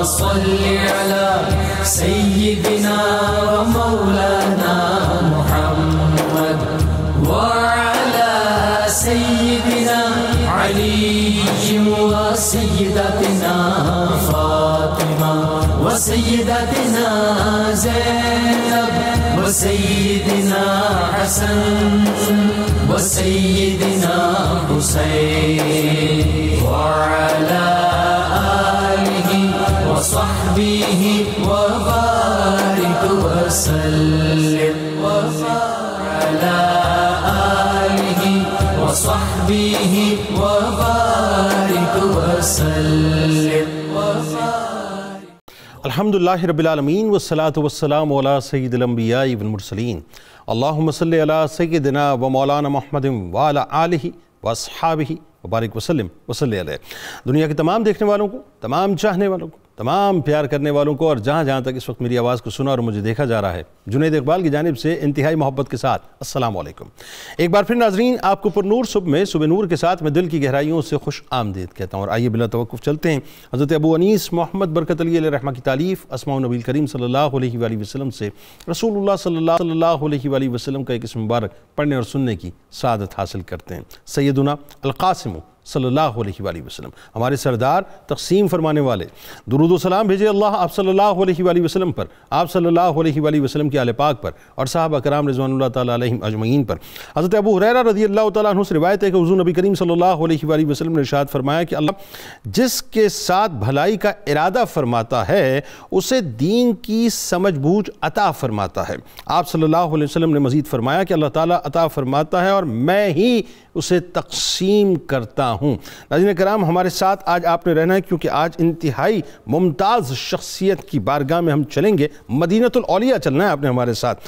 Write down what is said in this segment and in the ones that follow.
صل على سيدنا ومولانا محمد وعلى سيدنا علي وسيدتنا فاطمة وسيدتنا زينب وسيدنا حسن وسيدنا حسين وعلى آله وصحبه وبارك وسلم وعلى آله وصحبه وبارك وسلم الحمدللہ رب العالمین والصلاة والسلام علی سید الانبیاء والمرسلین اللہم صلی علی سیدنا و مولانا محمد وعلی آلہ واصحابہ وبارک وسلم وصلی علیہ۔ دنیا کے تمام دیکھنے والوں کو، تمام چاہنے والوں کو، تمام پیار کرنے والوں کو اور جہاں جہاں تک اس وقت میری آواز کو سنا اور مجھے دیکھا جا رہا ہے، جنید اقبال کی جانب سے انتہائی محبت کے ساتھ السلام علیکم۔ ایک بار پھر ناظرین آپ کو پر نور صبح میں صبح نور کے ساتھ میں دل کی گہرائیوں سے خوش آمدید کہتا ہوں، اور آئیے بلا توقف چلتے ہیں حضرت ابو انیس محمد برکت علی علیہ رحمہ کی تالیف اسماء النبی کریم صلی اللہ علیہ وآلہ وسلم سے رسول اللہ صلی اللہ علیہ وآلہ وسلم کا ایک اسم مبارک پڑھنے اور سننے کی سعادت حاصل کرتے ہیں۔ سیدنا القاسم صلی اللہ علیہ وآلہ وسلم، ہمارے سردار تقسیم فرمانے والے، درود و سلام بھیجے اللہ آپ صلی اللہ علیہ وآلہ وسلم پر، آپ صلی اللہ علیہ وآلہ وسلم کے آل پاک پر اور صحابہ کرام رضوان اللہ تعالیٰ علیہم اجمعین پر۔ حضرت ابو ہریرہ رضی اللہ تعالیٰ عنہ سے روایت ہے کہ حضور نبی کریم صلی اللہ علیہ وآلہ وسلم نے ارشاد فرمایا کہ اللہ جس کے ساتھ بھلائی کا ارادہ فرماتا ہے اسے دین کی سمجھ بوجھ عطا فرماتا ہے۔ آپ صلی اللہ علیہ وسلم نے مزید فرمایا کہ اللہ تعالیٰ عطا فرماتا ہے اور میں ہی اسے تقسیم کرتا ہوں۔ ناظرین کرام ہمارے ساتھ آج آپ نے رہنا ہے کیونکہ آج انتہائی ممتاز شخصیت کی بارگاہ میں ہم چلیں گے، مدینۃ الاولیاء چلنا ہے آپ نے ہمارے ساتھ،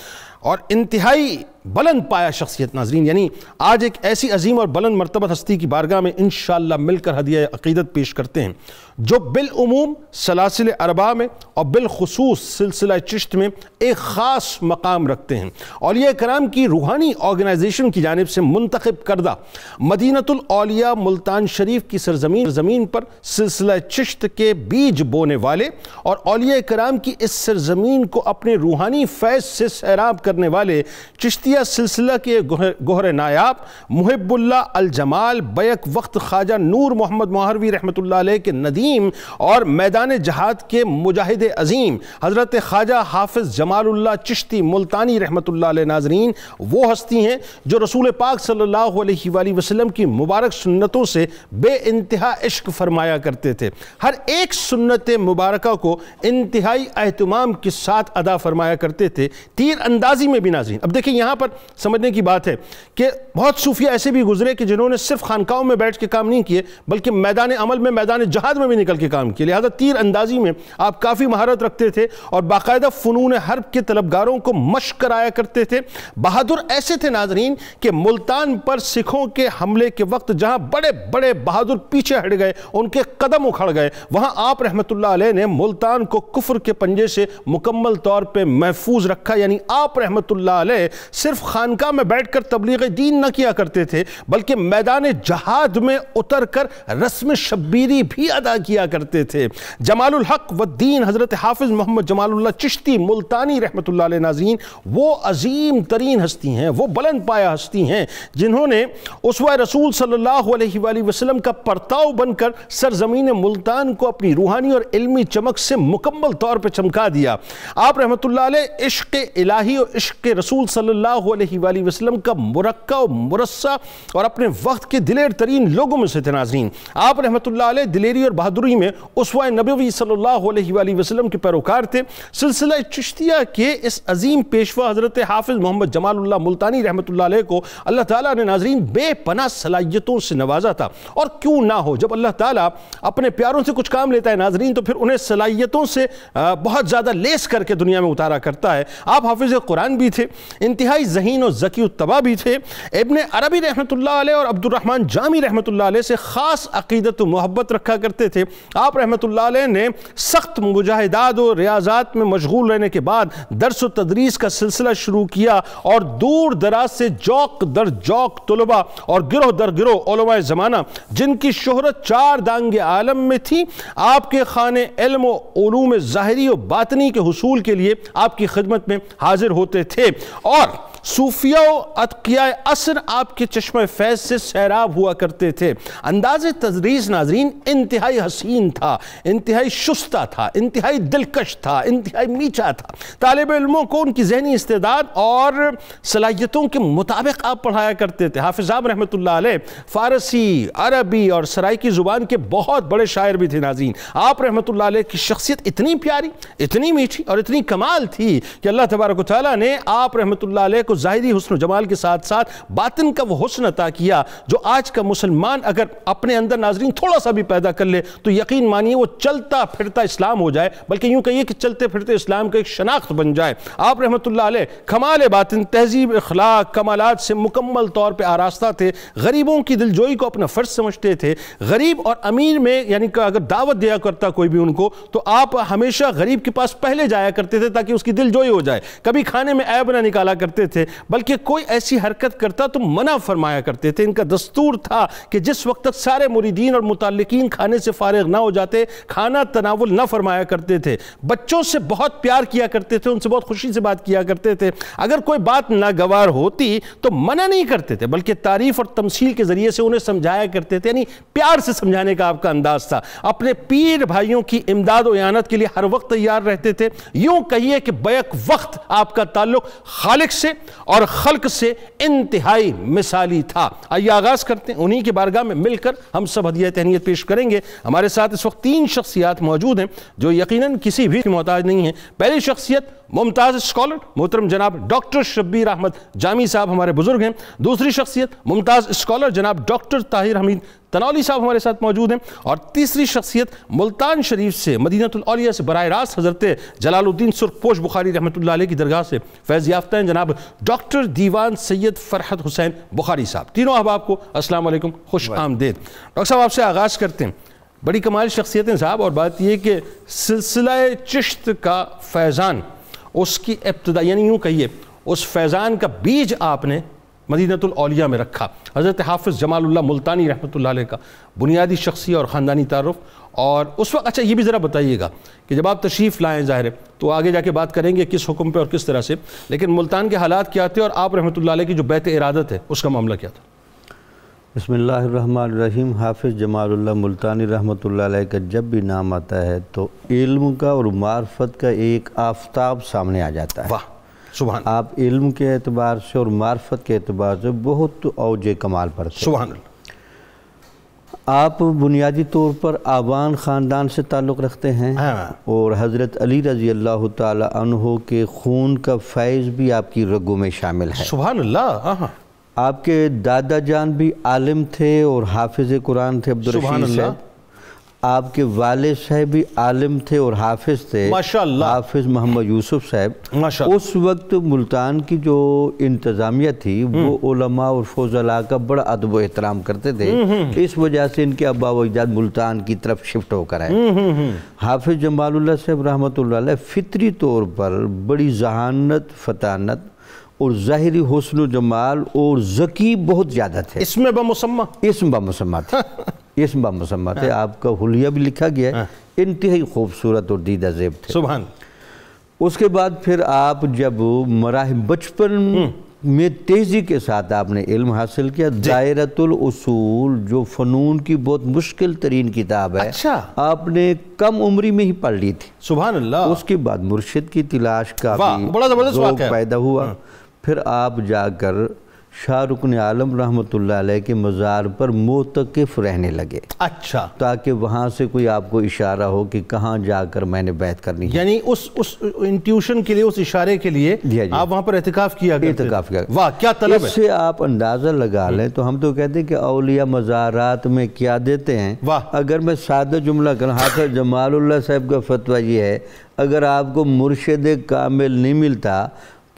اور انتہائی بلند پایا شخصیت ناظرین، یعنی آج ایک ایسی عظیم اور بلند مرتبہ ہستی کی بارگاہ میں انشاءاللہ مل کر ہدیہ عقیدت پیش کرتے ہیں جو بالعموم سلاسل اربعہ میں اور بالخصوص سلسلہ چشت میں ایک خاص مقام رکھتے ہیں۔ اولیاء کرام کی روحانی آرگنائزیشن کی جانب سے منتخب کردہ مدینۃ الاولیاء ملتان شریف کی سرزمین پر سلسلہ چشت کے بیج بونے والے اور اولیاء کرام کی اس سرزمین کو اپنے روحانی فیض سے سیراب کرنے والے چشتیہ سلسلہ کے گوہر نایاب محب اللہ الجمال بیک وقت خواجہ نور محمد مہروی رحمۃ اللہ علیہ کے ندیم اور میدان جہاد کے مجاہد عظیم حضرت خواجہ حافظ جمال اللہ چشتی ملتانی رحمۃ اللہ علیہ ناظرین وہ ہستی ہیں جو رسول پاک صلی اللہ علیہ وآلہ وسلم کی مبارک سنتوں سے بے انتہا عشق فرمایا کرتے تھے، ہر ایک سنت مبارکہ کو انتہائی اہتمام کے ساتھ ادا فرمایا کرتے تھے، تیر اندازی میں بھی ناظرین۔ اب دیکھیں یہاں پر سمجھنے کی بات ہے کہ بہت صوفیہ ایسے بھی گزرے کہ جنہوں نے صرف خانقاہوں میں بیٹھ کے کام نہیں کیے بلکہ میدان عمل میں میدان جہاد میں بھی نکل کے کام کیے، لہذا تیر اندازی میں آپ کافی مہارت رکھتے تھے اور باقاعدہ فنون حرب کے طلبگاروں کو مشق کرایا کرتے تھے۔ بہادر ایسے تھے ناظرین کہ ملتان پر سکھوں کے حملے کے وقت جہاں بڑے بڑے بہادر پیچھے ہٹ گئے، ان کے قدم اکھڑ گئے، وہاں آپ رحمت اللہ علیہ نے ملتان کو کفر کے پنجے سے مکمل طور پہ محفوظ رکھا، یعنی آپ رحمت اللہ علیہ صرف خانقاہ میں بیٹھ کر تبلیغ دین نہ کیا کرتے تھے بلکہ میدان جہاد میں اتر کر رسم شبیری بھی ادا کیا کرتے تھے۔ جمال الحق والدین حضرت حافظ محمد جمال اللہ چشتی ملتانی رحمت اللہ علیہ ناظرین وہ عظیم ترین ہستی ہیں، وہ بلند پایا ہستی ہیں جنہوں نے اسوہ رسول صلی اللہ علیہ وآلہ وسلم کا پرتاؤ بن کر سرزمین ملتان کو اپنی روحانی اور علمی چمک سے مکمل طور پر چمکا دیا۔ آپ رحمت اللہ علیہ عشق الہی اور عشق رسول صلی اللہ علیہ وآلہ وسلم کا مرقع و مرصع اور اپنے وقت کے دلیر ترین لوگوں میں سے تھے ناظرین۔ آپ رحمت اللہ علیہ دلیری اور بہادری میں اسوہ نبوی صلی اللہ علیہ وآلہ وسلم کے پیروکار تھے۔ سلسلہ چشتیہ کے اس عظیم پیشوا حضرت حافظ محمد جمال اللہ ملتانی رحمت اللہ علیہ کو اللہ تعالیٰ نے ناظرین بے پناہ صلاحیتوں سے نوازا تھا، اور کیوں نہ ہو، جب اللہ تعالیٰ اپنے پیاروں سے کچھ کام لیتا ہے ناظرین تو پھر انہیں صلاحیتوں سے بہت زیادہ لیس کر کے دنیا میں اتارا کرتا ہے۔ آپ حافظ قرآن زبان بھی تھے، انتہائی ذہین و ذکی الطبع بھی تھے۔ ابن عربی رحمۃ اللہ علیہ اور عبد الرحمن جامی رحمۃ اللہ علیہ سے خاص عقیدت و محبت رکھا کرتے تھے۔ آپ رحمۃ اللہ علیہ نے سخت مجاہدات و ریاضات میں مشغول رہنے کے بعد درس و تدریس کا سلسلہ شروع کیا اور دور دراز سے جوق در جوق طلباء اور گروہ در گروہ علماء زمانہ جن کی شہرت چار دانگ عالم میں تھی، آپ کے خانے علم و علوم ظاہری و باطنی کے حصول کے لیے آپ کی خدمت میں حاضر ہوتے تھے، اور صوفیہ و اتقیاء عصر آپ کے چشمہ فیض سے سیراب ہوا کرتے تھے۔ انداز تدریس ناظرین انتہائی حسین تھا، انتہائی شستہ تھا، انتہائی دلکش تھا، انتہائی میٹھا تھا۔ طالب علموں کو ان کی ذہنی استعداد اور صلاحیتوں کے مطابق آپ پڑھایا کرتے تھے۔ حافظ صاحب رحمۃ اللہ علیہ فارسی، عربی اور سرائیکی زبان کے بہت بڑے شاعر بھی تھے ناظرین۔ آپ رحمۃ اللہ علیہ کی شخصیت اتنی پیاری، اتنی میٹھی اور اتنی کمال تھی کہ اللہ تبارک و تعالیٰ نے آپ رحمۃ اللہ علیہ کو ظاہری حسن و جمال کے ساتھ ساتھ باطن کا وہ حسن عطا کیا جو آج کا مسلمان اگر اپنے اندر ناظرین تھوڑا سا بھی پیدا کر لے تو یقین مانیے وہ چلتا پھرتا اسلام ہو جائے، بلکہ یوں کہیے کہ چلتے پھرتے اسلام کا ایک شناخت بن جائے۔ آپ رحمۃ اللہ علیہ کمال باطن، تہذیب، اخلاق، کمالات سے مکمل طور پہ آراستہ تھے، غریبوں کی دلجوئی کو اپنا فرض سمجھتے تھے۔ غریب اور امیر میں یعنی کہ اگر دعوت دیا کرتا کوئی بھی ان کو تو آپ ہمیشہ غریب کے پاس پہلے جایا کرتے تھے تاکہ اس کی دلجوئی ہو جائے، کبھی کھانے میں عیب نہ نکالا کرتے تھے، بلکہ کوئی ایسی حرکت کرتا تو منع فرمایا کرتے تھے۔ ان کا دستور تھا کہ جس وقت تک سارے مریدین اور متعلقین کھانے سے فارغ نہ ہو جاتے کھانا تناول نہ فرمایا کرتے تھے۔ بچوں سے بہت پیار کیا کرتے تھے، ان سے بہت خوشی سے بات کیا کرتے تھے۔ اگر کوئی بات ناگوار ہوتی تو منع نہیں کرتے تھے بلکہ تعریف اور تمثیل کے ذریعے سے انہیں سمجھایا کرتے تھے، یعنی پیار سے سمجھانے کا آپ کا انداز تھا۔ اپنے پیر بھائیوں کی امداد و اعانت کے لیے ہر وقت تیار رہتے تھے۔ یوں کہیے کہ بیک وقت آپ کا تعلق خالق سے اور خلق سے انتہائی مثالی تھا۔ آئیے آغاز کرتے ہیں، انہی کی بارگاہ میں مل کر ہم سب ہدیہ تہنیت پیش کریں گے۔ ہمارے ساتھ اس وقت 3 شخصیات موجود ہیں جو یقیناً کسی بھی محتاج نہیں ہیں۔ پہلی شخصیت ممتاز اسکالر محترم جناب ڈاکٹر شبیر احمد جامی صاحب ہمارے بزرگ ہیں۔ دوسری شخصیت ممتاز اسکالر جناب ڈاکٹر طاہر حمید تنولی صاحب ہمارے ساتھ موجود ہیں، اور تیسری شخصیت ملتان شریف سے مدینہ الاولیاء سے براہ راست حضرت جلال الدین سرخ پوش بخاری رحمۃ اللہ علیہ کی درگاہ سے فیض یافتہ ہیں جناب ڈاکٹر دیوان سید فرحت حسین بخاری صاحب۔ تینوں احباب کو السلام علیکم، خوش آمدید۔ ڈاکٹر صاحب آپ سے آغاز کرتے ہیں، بڑی کمال شخصیتیں صاحب، اور بات یہ کہ سلسلہ چشت کا فیضان اس کی ابتدا یعنی یوں کہیے اس فیضان کا بیج آپ نے مدینہ الاولیاء میں رکھا۔ حضرت حافظ جمال اللہ ملتانی رحمۃ اللہ علیہ کا بنیادی شخصی اور خاندانی تعارف، اور اس وقت اچھا یہ بھی ذرا بتائیے گا کہ جب آپ تشریف لائیں ظاہر ہے تو آگے جا کے بات کریں گے کس حکم پہ اور کس طرح سے، لیکن ملتان کے حالات کیا تھے اور آپ رحمۃ اللہ علیہ کی جو بیت ارادت ہے اس کا معاملہ کیا تھا؟ بسم اللہ الرحمن الرحیم۔ حافظ جمال اللہ ملتانی رحمۃ اللہ علیہ کا جب بھی نام آتا ہے تو علم کا اور معرفت کا ایک آفتاب سامنے آ جاتا ہے۔ واہ سبحان آپ علم کے اعتبار سے اور معرفت کے اعتبار سے بہت اوج کمال پر تھے۔ سبحان اللہ۔ آپ بنیادی طور پر آبان خاندان سے تعلق رکھتے ہیں، اور حضرت علی رضی اللہ تعالی عنہ کے خون کا فیض بھی آپ کی رگوں میں شامل ہے۔ سبحان اللہ۔ آپ کے دادا جان بھی عالم تھے اور حافظ قرآن تھے عبدالرشید صاحب۔ آپ کے والد صاحب بھی عالم تھے اور حافظ تھے، ماشاءاللہ، حافظ محمد یوسف صاحب۔ ماشاءاللہ۔ اس وقت ملتان کی جو انتظامیہ تھی وہ علماء اور فضلاء کا بڑا ادب و احترام کرتے تھے، اس وجہ سے ان کے ابا و اجداد ملتان کی طرف شفٹ ہو کر آئے۔ حافظ جمال اللہ صاحب رحمۃ اللہ علیہ فطری طور پر بڑی ذہانت، فطانت اور ظاہری حسن و جمال اور ذکی بہت زیادہ تھے۔ اسم بمسمہ، اسم بمسمہ تھے، اسم بمسمہ تھے۔ آپ کا حلیہ بھی لکھا گیا ہے، انتہائی خوبصورت اور دیدہ زیب تھے۔ سبحان۔ اس کے بعد پھر آپ جب مراحل بچپن میں تیزی کے ساتھ آپ نے علم حاصل کیا، دائرۃ الاصول جو فنون کی بہت مشکل ترین کتاب ہے، آپ نے کم عمری میں ہی پڑھ لی تھی۔ سبحان اللہ۔ اس کے بعد مرشد کی تلاش کا بڑا زبردست ذوق پیدا ہوا۔ پھر آپ جا کر شاہ رکن عالم رحمۃ اللہ علیہ کے مزار پر معتکف رہنے لگے، اچھا، تاکہ وہاں سے کوئی آپ کو اشارہ ہو کہ کہاں جا کر میں نے بیعت کرنی ہے۔ یعنی اس انٹیوشن کے لیے، اس اشارے کے لیے آپ وہاں پر اعتکاف کیا کرتے تھے۔ اعتکاف کیا۔ واہ کیا طلب ہے۔ اس سے آپ اندازہ لگا لیں تو ہم تو کہتے ہیں کہ اولیاء مزارات میں کیا دیتے ہیں۔ اگر میں سادہ جملہ کروں، حافظ جمال اللہ صاحب کا فتویٰ یہ ہے، اگر آپ کو مرشد کامل نہیں ملتا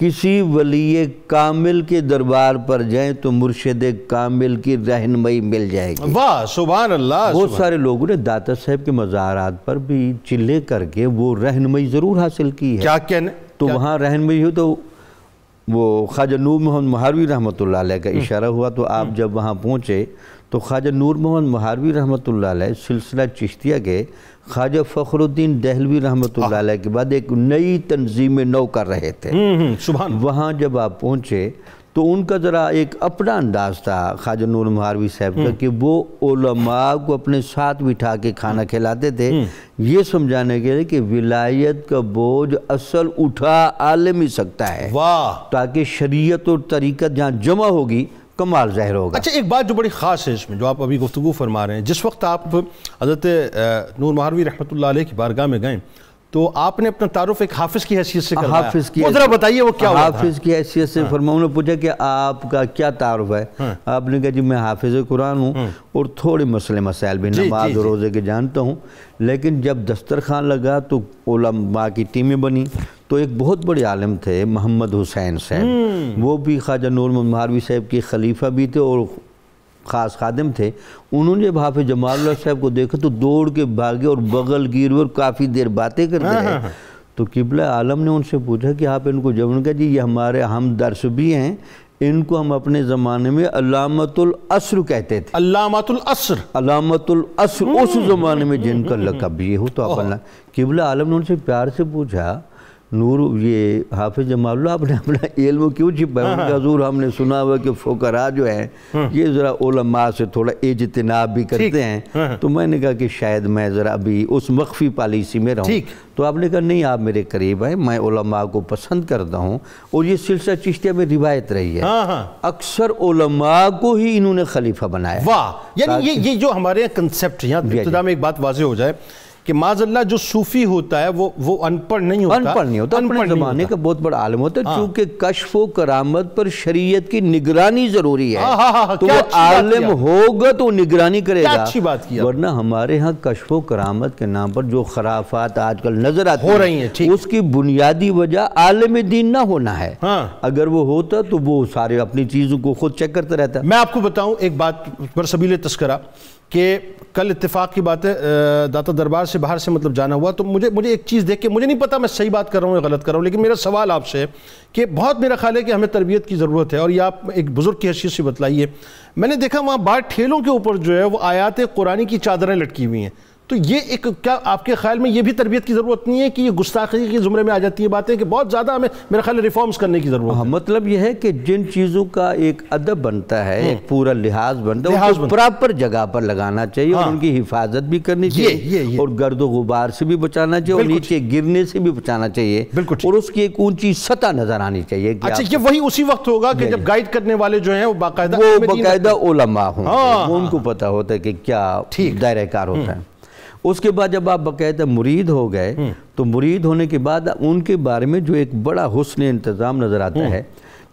کسی ولی کامل کے دربار پر جائیں تو مرشد کامل کی رہنمائی مل جائے گی۔ واہ سبحان اللہ۔ بہت سارے لوگوں نے داتا صاحب کے مزارات پر بھی چلے کر کے وہ رہنمائی ضرور حاصل کی ہے۔ کیا کہنے؟ تو وہاں رہنمائی ہو تو وہ خواجہ نور محمد مہاروی رحمۃ اللہ علیہ کا اشارہ ہوا، تو آپ جب وہاں پہنچے تو خواجہ نور محمد مہاروی رحمۃ اللہ علیہ سلسلہ چشتیہ کے خواجہ فخر الدین دہلوی رحمۃ اللہ علیہ کے بعد ایک نئی تنظیم نو کر رہے تھے۔ وہاں جب آپ پہنچے تو ان کا ذرا ایک اپنا انداز تھا خواجہ نور مہاروی صاحب کا کہ وہ علماء کو اپنے ساتھ بٹھا کے کھانا کھلاتے تھے، یہ سمجھانے کے لیے کہ ولایت کا بوجھ اصل اٹھا عالم ہی سکتا ہے، تاکہ شریعت اور طریقت جہاں جمع ہوگی کمال ظاہر ہوگا۔ اچھا ایک بات جو بڑی خاص ہے اس میں جو آپ ابھی گفتگو فرما رہے ہیں، جس وقت آپ حضرت نور مہاروی رحمۃ اللہ علیہ کی بارگاہ میں گئے تو آپ نے اپنا تعارف ایک حافظ کی حیثیت سے کروایا، وہ ذرا بتائیے وہ کیا ہوا تھا؟ حافظ کی حیثیت سے فرمایا، انہوں نے پوچھا کہ آپ کا کیا تعارف ہے؟ آپ نے کہا جی میں حافظ قرآن ہوں اور تھوڑے مسئلے مسائل بھی نماز اور روزے کے جانتا ہوں، لیکن جب دسترخوان لگا تو علماء کی ٹیمیں بنی، تو ایک بہت بڑے عالم تھے محمد حسین صاحب، وہ بھی خواجہ نور محمد مہاروی صاحب کے خلیفہ بھی تھے اور خاص خادم تھے۔ انہوں نے جب حافظ جمال اللہ صاحب کو دیکھا تو دوڑ کے بھاگے اور بغل گیر اور کافی دیر باتیں کرتے رہے۔ تو قبلہ عالم نے ان سے پوچھا کہ آپ ان کو جب ان کا جی یہ ہمارے ہم درس بھی ہیں، ان کو ہم اپنے زمانے میں علامت العصر کہتے تھے۔ علامت العصر؟ علامت العصر، اس زمانے میں جن کا لقب یہ ہو تو اپنا۔ قبلہ عالم نے ان سے پیار سے پوچھا نور یہ حافظ جمال اللہ آپ نے اپنا علم کیوں چھپا ہے؟ ان کا حضور ہم نے سنا ہوا کہ فقراء جو ہیں یہ ذرا علماء سے تھوڑا اجتناب بھی کرتے ہیں، تو میں نے کہا کہ شاید میں ذرا ابھی اس مخفی پالیسی میں رہوں۔ تو آپ نے کہا نہیں آپ میرے قریب ہیں، میں علماء کو پسند کرتا ہوں، اور یہ سلسلہ چشتیہ میں روایت رہی ہے اکثر علماء کو ہی انہوں نے خلیفہ بنایا۔ واہ، یعنی یہ جو ہمارے کنسپٹ یہاں ابتدا میں ایک بات واضح ہو جائے کہ معاذ اللہ جو صوفی ہوتا ہے وہ ان پڑھ نہیں ہوتا، اپنے زمانے کا بہت بڑا عالم ہوتا ہے، چونکہ کشف و کرامت پر شریعت کی نگرانی ضروری ہے، تو وہ عالم ہوگا تو نگرانی کرے گا، ورنہ ہمارے ہاں کشف و کرامت کے نام پر جو خرافات آج کل نظر آتی ہیں اس کی بنیادی وجہ عالم دین نہ ہونا ہے۔ اگر وہ ہوتا تو وہ سارے اپنی چیزوں کو خود چیک کرتا رہتا ہے۔ میں آپ کو بتاؤں ایک بات برسبیل تذکرہ کہ کل اتفاق کی بات ہے داتا دربار سے باہر سے مطلب جانا ہوا، تو مجھے ایک چیز دیکھ کے مجھے نہیں پتا میں صحیح بات کر رہا ہوں یا غلط کر رہا ہوں، لیکن میرا سوال آپ سے کہ بہت میرا خیال ہے کہ ہمیں تربیت کی ضرورت ہے، اور یہ آپ ایک بزرگ کی حیثیت سے بتلائیے۔ میں نے دیکھا وہاں باہر ٹھیلوں کے اوپر جو ہے وہ آیات قرآنی کی چادریں لٹکی ہوئی ہیں، تو یہ ایک کیا آپ کے خیال میں یہ بھی تربیت کی ضرورت نہیں ہے کہ یہ گستاخی کے زمرے میں آ جاتی ہے باتیں کہ بہت زیادہ ہمیں میرا خیال ہے ریفارمز کرنے کی ضرورت ہے؟ مطلب یہ ہے کہ جن چیزوں کا ایک ادب بنتا ہے، ایک پورا لحاظ بنتا ہے، اس کو پراپر جگہ پر لگانا چاہیے اور ان کی حفاظت بھی کرنی چاہیے اور گرد و غبار سے بھی بچانا چاہیے اور نیچے گرنے سے بھی بچانا چاہیے اور اس کی ایک اونچی سطح نظر آنی چاہیے۔ اچھا یہ وہی اسی وقت ہوگا کہ جب گائیڈ کرنے والے جو ہیں وہ باقاعدہ علماء ہوں، وہ ان کو پتا ہوتا ہے کہ کیا دائرہ کار ہوتا ہے۔ اس کے بعد جب آپ باقاعدہ مرید ہو گئے تو مرید ہونے کے بعد ان کے بارے میں جو ایک بڑا حسن انتظام نظر آتا ہے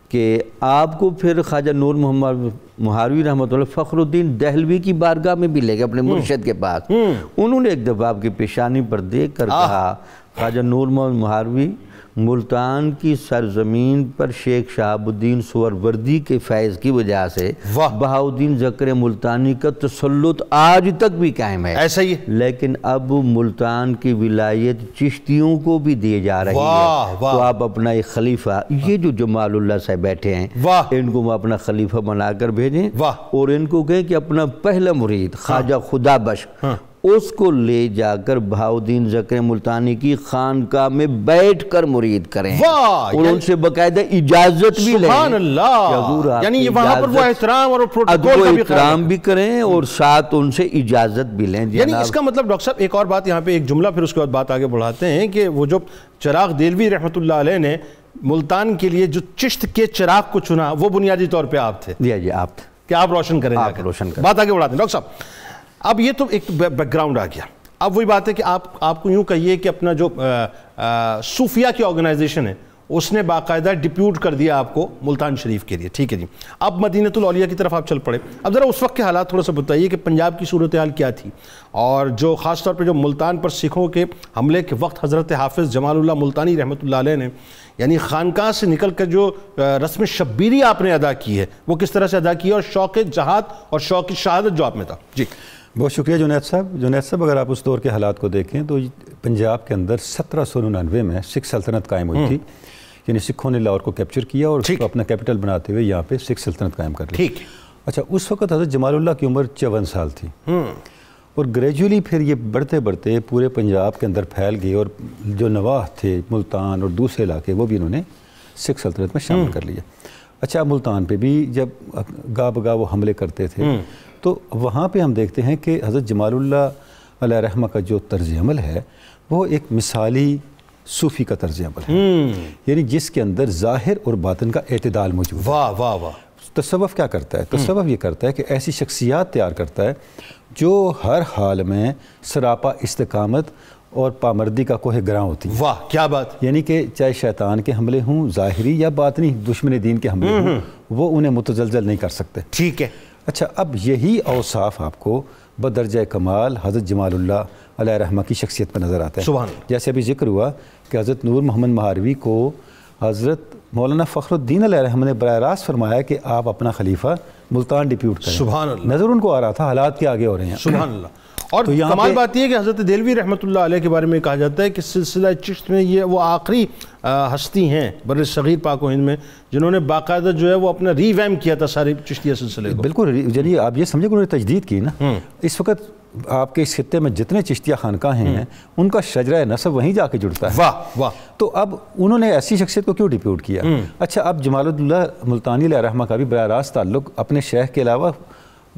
کہ آپ کو پھر خواجہ نور محمد مہاروی رحمۃ اللہ فخر الدین دہلوی کی بارگاہ میں بھی لے گئے اپنے مرشد کے پاس۔ انہوں نے ایک دفعہ آپ کی پیشانی پر دیکھ کر کہا خواجہ نور محمد مہاروی ملتان کی سرزمین پر شیخ شہاب الدین سہروردی کے فیض کی وجہ سے بہاؤدین زکریا ملتانی کا تسلط آج تک بھی قائم ہے، ایسا ہی، لیکن اب ملتان کی ولایت چشتیوں کو بھی دیے جا رہی ہے، تو آپ اپنا ایک خلیفہ، یہ جو جمال اللہ صاحب بیٹھے ہیں ان کو اپنا خلیفہ بنا کر بھیجیں اور ان کو کہیں کہ اپنا پہلا مرید خواجہ خدا بخش اس کو لے جا کر بہاؤدین زکریا ملتانی کی خانقاہ میں بیٹھ کر مرید کریں اور ان سے باقاعدہ اجازت بھی لیں۔ سبحان اللہ، یعنی وہاں پر وہ احترام اور پروٹوکول کا بھی احترام بھی کریں اور ساتھ ان سے اجازت بھی لیں۔ یعنی اس کا مطلب ڈاکٹر صاحب ایک اور بات یہاں پہ ایک جملہ پھر اس کے بعد بات آگے بڑھاتے ہیں کہ وہ جو چراغ دہلوی رحمۃ اللہ علیہ نے ملتان کے لیے جو چشت کے چراغ کو چنا وہ بنیادی طور پہ آپ تھے؟ جی آپ تھے کہ آپ روشن کریں، آپ روشن کریں۔ بات آگے بڑھاتے ہیں ڈاکٹر صاحب۔ اب یہ تو ایک بیک گراؤنڈ آ گیا، اب وہی بات ہے کہ آپ کو یوں کہیے کہ اپنا جو صوفیہ کی آرگنائزیشن ہے اس نے باقاعدہ ڈپیوٹ کر دیا آپ کو ملتان شریف کے لیے. ٹھیک ہے جی, اب مدینۃ الاولیاء کی طرف آپ چل پڑے. اب ذرا اس وقت کے حالات تھوڑا سا بتائیے کہ پنجاب کی صورتحال کیا تھی, اور جو خاص طور پہ جو ملتان پر سکھوں کے حملے کے وقت حضرت حافظ جمال اللہ ملتانی رحمۃ اللہ علیہ نے یعنی خانقاہ سے نکل کر جو رسم شبیری آپ نے ادا کی ہے وہ کس طرح سے ادا کی ہے, اور شوق جہاد اور شوق شہادت جو آپ میں تھا. جی بہت شکریہ جنید صاحب. اگر آپ اس دور کے حالات کو دیکھیں تو پنجاب کے اندر 1799 میں سکھ سلطنت قائم ہوئی تھی, یعنی سکھوں نے لاہور کو کیپچر کیا اور اس کو اپنا کیپٹل بناتے ہوئے یہاں پہ سکھ سلطنت قائم کر لی. ٹھیک. اچھا, اس وقت حضرت جمال اللہ کی عمر 54 سال تھی, اور گریجولی پھر یہ بڑھتے بڑھتے پورے پنجاب کے اندر پھیل گئے, اور جو نواح تھے ملتان اور دوسرے علاقے وہ بھی انہوں نے سکھ سلطنت میں شامل کر لیا. اچھا, ملتان پہ بھی جب گاہ بگاہ وہ حملے کرتے تھے تو وہاں پہ ہم دیکھتے ہیں کہ حضرت جمال اللہ علیہ رحمہ کا جو طرز عمل ہے وہ ایک مثالی صوفی کا طرز عمل ہے, یعنی جس کے اندر ظاہر اور باطن کا اعتدال موجود ہے. واہ واہ واہ. تصوف کیا کرتا ہے؟ تصوف یہ کرتا ہے کہ ایسی شخصیات تیار کرتا ہے جو ہر حال میں سراپا استقامت اور پامردی کا کوہ گراں ہوتی ہے. واہ کیا بات. یعنی کہ چاہے شیطان کے حملے ہوں ظاہری یا باطنی, دشمن دین کے حملے ہوں, وہ انہیں متزلزل نہیں کر سکتے. ٹھیک ہے. اچھا, اب یہی اوصاف آپ کو بدرجہ کمال حضرت جمال اللہ علیہ رحمہ کی شخصیت پر نظر آتا ہے. سبحان اللہ. جیسے ابھی ذکر ہوا کہ حضرت نور محمد مہاروی کو حضرت مولانا فخر الدین علیہ رحمہ نے براہ راست فرمایا کہ آپ اپنا خلیفہ ملتان ڈپیوٹ کریں. سبحان اللہ. نظر ان کو آ رہا تھا حالات کے آگے ہو رہے ہیں. سبحان اللہ. اور کمال بات یہ ہے کہ حضرت دہلوی رحمۃ اللہ علیہ کے بارے میں کہا جاتا ہے کہ سلسلہ چشت میں یہ وہ آخری ہستی ہیں بر صغیر پاک و ہند میں جنہوں نے باقاعدہ جو ہے وہ اپنا ری ویم کیا تھا سارے چشتیہ سلسلے کو. بالکل, یعنی آپ یہ سمجھے کہ انہوں نے تجدید کی نا. اس وقت آپ کے اس خطے میں جتنے چشتیہ خانقاہیں ہیں ان کا شجرہ نسب وہیں جا کے جڑتا ہے. واہ واہ. تو اب انہوں نے ایسی شخصیت کو کیوں ڈپیوٹ کیا؟ اچھا, اب جمال اللہ ملتانی علیہ رحمہ کا بھی براہ راست تعلق اپنے شیخ کے علاوہ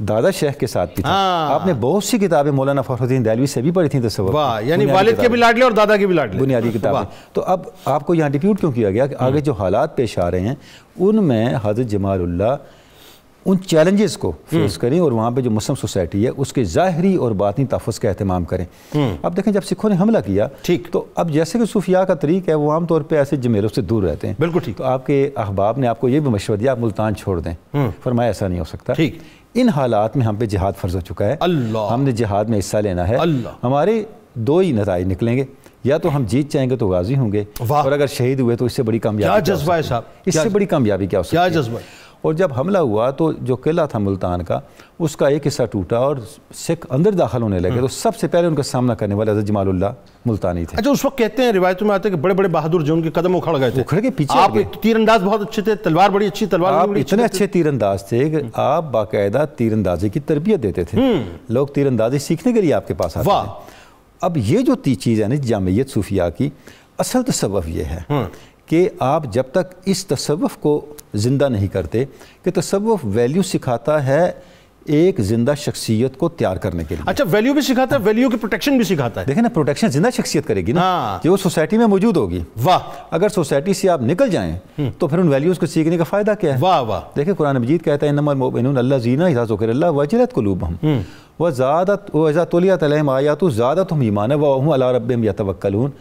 دادا شیخ کے ساتھ بھی تھا. آپ نے بہت سی کتابیں مولانا فخر الدین دہلوی سے بھی پڑھی تھیں تصوف. واہ, یعنی والد کے بھی لاڈلے اور دادا کے بھی لاڈلے, بنیادی کتابیں. تو اب آپ کو یہاں ڈپیوٹ کیوں کیا گیا کہ آگے جو حالات پیش آ رہے ہیں ان میں حضرت جمال اللہ ان چیلنجز کو فیس کریں اور وہاں پہ جو مسلم سوسائٹی ہے اس کے ظاہری اور باطنی تحفظ کا اہتمام کریں. اب دیکھیں, جب سکھوں نے حملہ کیا تو اب جیسے کہ صوفیاء کا طریق ہے وہ عام طور پہ ایسے جمیلوں سے دور رہتے ہیں. بالکل ٹھیک. تو آپ کے احباب نے آپ کو یہ بھی مشورہ دیا آپ ملتان چھوڑ دیں. فرمایا ایسا نہیں ہو سکتا. ٹھیک. ان حالات میں ہم پہ جہاد فرض ہو چکا ہے. ہم نے جہاد میں حصہ لینا ہے. ہمارے دو ہی نتائج نکلیں گے, یا تو ہم جیت جائیں گے تو غازی ہوں گے, اور اگر شہید ہوئے تو اس سے بڑی کامیابی کیا جذبہ ہے صاحب, اس سے بڑی کامیابی کیا ہو سکتی ہے. کیا جذبہ. اور جب حملہ ہوا تو جو قلعہ تھا ملتان کا اس کا ایک حصہ ٹوٹا اور سکھ اندر داخل ہونے لگے, تو سب سے پہلے ان کا سامنا کرنے والے حضرت جمال اللہ ملتانی تھے. اچھا, اس وقت کہتے ہیں روایتوں میں آتے ہیں کہ بڑے بڑے بہادر جو ان کے قدم اکھڑ گئے تھے, اکھڑ کے پیچھے آپ تیر انداز بہت اچھے تھے, تلوار بڑی اچھی, تلوار آپ اتنے اچھے تیر انداز تھے کہ آپ باقاعدہ تیر اندازی کی تربیت دیتے تھے. لوگ تیر اندازی سیکھنے کے لیے آپ کے پاس آتے تھے. اب یہ جو چیز ہے نا جامعیت صوفیاء کی, اصل تصوف یہ ہے کہ آپ جب تک اس تصوف کو زندہ نہیں کرتے, کہ تصوف ویلیو سکھاتا ہے ایک زندہ شخصیت کو تیار کرنے کے لیے. اچھا, ویلیو بھی سکھاتا ہے, ویلیو کی پروٹیکشن بھی سکھاتا ہے. دیکھیں نا, پروٹیکشن زندہ شخصیت کرے گی نا, جو سوسائٹی میں موجود ہوگی. واہ. اگر سوسائٹی سے آپ نکل جائیں تو پھر ان ویلیوز کو سیکھنے کا فائدہ کیا ہے؟ واہ واہ. دیکھیں قرآن مجید کہتا ہے انما المؤمنون الذین اذا ذکر اللہ وجلت قلوبہم واذا تلیت علیہم آیاتہ زادتہم ایمانا وہم علی ربہم یتوکلون.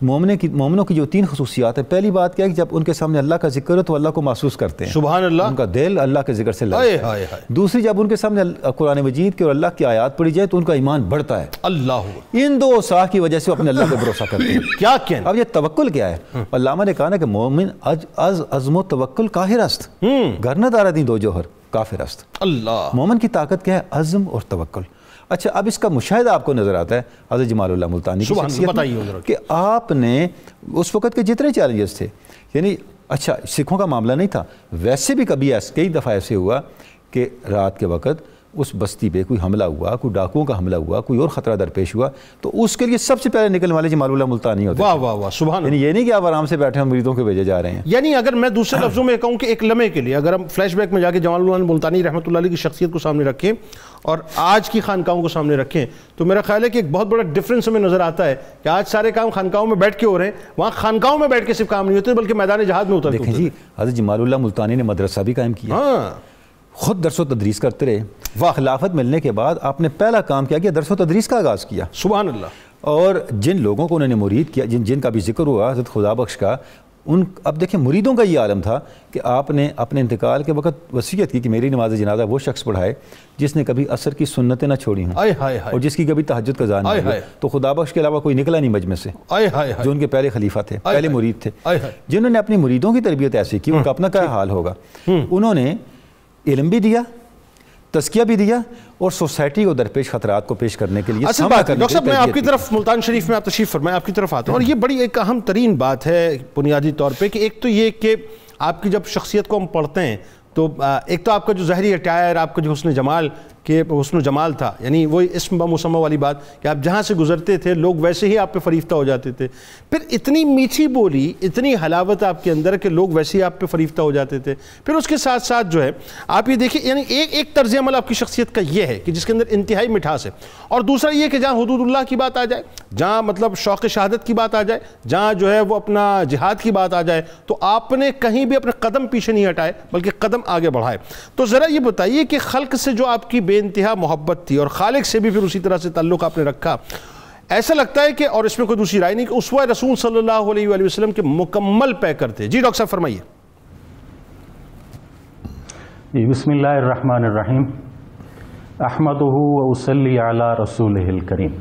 مومنوں کی جو 3 خصوصیات ہیں, پہلی بات کیا ہے کہ جب ان کے سامنے اللہ کا ذکر ہو تو اللہ کو محسوس کرتے ہیں. سبحان اللہ. ان کا دل اللہ کے ذکر سے لگتا ہے. دوسری, جب ان کے سامنے قرآن مجید کی اور اللہ کی آیات پڑھی جائے تو ان کا ایمان بڑھتا ہے. اللہ. ان 2 اوصاف کی وجہ سے وہ اپنے اللہ پہ بھروسہ کرتے ہیں. کیا کہنا. اب یہ توکل کیا ہے؟ علامہ نے کہا نا کہ مومن از عزم و توکل کاہر است, گھر نہ دارا دیں دو جوہر کافر است. اللہ. مومن کی طاقت کیا ہے؟ عزم اور توکل. اچھا, اب اس کا مشاہدہ آپ کو نظر آتا ہے حضرت جمال اللہ ملتانی کی شخصیت میں کہ آپ نے اس وقت کے جتنے چیلنجز تھے, یعنی اچھا سکھوں کا معاملہ نہیں تھا, ویسے بھی کبھی کئی دفعہ ایسے ہوا کہ رات کے وقت اس بستی پہ کوئی حملہ ہوا, کوئی ڈاکوؤں کا حملہ ہوا, کوئی اور خطرہ درپیش ہوا, تو اس کے لیے سب سے پہلے نکلنے والے جمال اللہ ملتانی ہوتے ہیں. واہ واہ واہ, سبحان. یعنی یہ نہیں کہ آپ آرام سے بیٹھے ہم مریدوں کے بھیجے جا رہے ہیں. یعنی اگر میں دوسرے لفظوں میں کہوں کہ ایک لمحے کے لیے اگر ہم فلیش بیک میں جا کے جمال اللہ ملتانی رحمۃ اللہ علیہ کی شخصیت کو سامنے رکھیں اور آج کی خانقاہوں کو سامنے رکھیں, تو میرا خیال ہے کہ ایک بہت بڑا ڈفرینس ہمیں نظر آتا ہے کہ آج سارے کام خانقاہوں میں بیٹھ کے ہو رہے ہیں, وہاں خانقاہوں میں بیٹھ کے صرف کام نہیں ہوتے بلکہ میدان جہاد میں اترتے. دیکھیں جی, حضرت جمال اللہ ملتانی نے مدرسہ بھی قائم کیا, خود درس و تدریس کرتے رہے. خلافت ملنے کے بعد آپ نے پہلا کام کیا کہ درس و تدریس کا آغاز کیا. سبحان اللہ. اور جن لوگوں کو انہوں نے مرید کیا, جن کا بھی ذکر ہوا حضرت خدا بخش کا, اب دیکھیں مریدوں کا یہ عالم تھا کہ آپ نے اپنے انتقال کے وقت وصیت کی کہ میری نماز جنازہ وہ شخص پڑھائے جس نے کبھی عصر کی سنتیں نہ چھوڑی ہوں اور جس کی کبھی تہجد قضا نہ ہوئی. تو خدا بخش کے علاوہ کوئی نکلا نہیں مجمع سے جو ان کے پہلے خلیفہ تھے, پہلے مرید تھے, جنہوں نے اپنی مریدوں کی تربیت ایسی کی. ان کا اپنا کیا حال ہوگا. انہوں نے علم بھی دیا, تزکیہ بھی دیا, اور سوسائٹی کو درپیش خطرات کو پیش کرنے کے لیے. اصل بات ہے ڈاکٹر صاحب, میں آپ کی طرف ملتان شریف میں آپ تشریف فرمائیں, آپ کی طرف آتا ہوں, اور یہ بڑی ایک اہم ترین بات ہے بنیادی طور پہ کہ ایک تو یہ کہ آپ کی جب شخصیت کو ہم پڑھتے ہیں تو ایک تو آپ کا جو ظاہری اٹائر, آپ کا جو حسن جمال کہ حسن و جمال تھا, یعنی وہ اسم بمسمہ والی بات کہ آپ جہاں سے گزرتے تھے لوگ ویسے ہی آپ پہ فریفتہ ہو جاتے تھے. پھر اتنی میٹھی بولی, اتنی حلاوت آپ کے اندر کہ لوگ ویسے ہی آپ پہ فریفتہ ہو جاتے تھے. پھر اس کے ساتھ ساتھ جو ہے آپ یہ دیکھیں, یعنی ایک طرز عمل آپ کی شخصیت کا یہ ہے کہ جس کے اندر انتہائی مٹھاس ہے, اور دوسرا یہ کہ جہاں حدود اللہ کی بات آ جائے, جہاں مطلب شوق شہادت کی بات آ جائے, جہاں جو ہے وہ اپنا جہاد کی بات آ جائے, تو آپ نے کہیں بھی اپنے قدم پیچھے نہیں ہٹائے بلکہ قدم آگے بڑھائے. تو ذرا یہ بتائیے کہ خلق سے جو آپ کی بے انتہا محبت تھی اور خالق سے بھی پھر اسی طرح سے تعلق آپ نے رکھا, ایسا لگتا ہے کہ, اور اس میں کوئی دوسری رائے نہیں, کہ اسوہ رسول صلی اللہ علیہ وآلہ وسلم کے مکمل پیکر تھے. جی ڈاکٹر صاحب فرمائیے. جی بسم اللہ الرحمن الرحیم. احمدہ و اصلی علی رسولہ الکریم.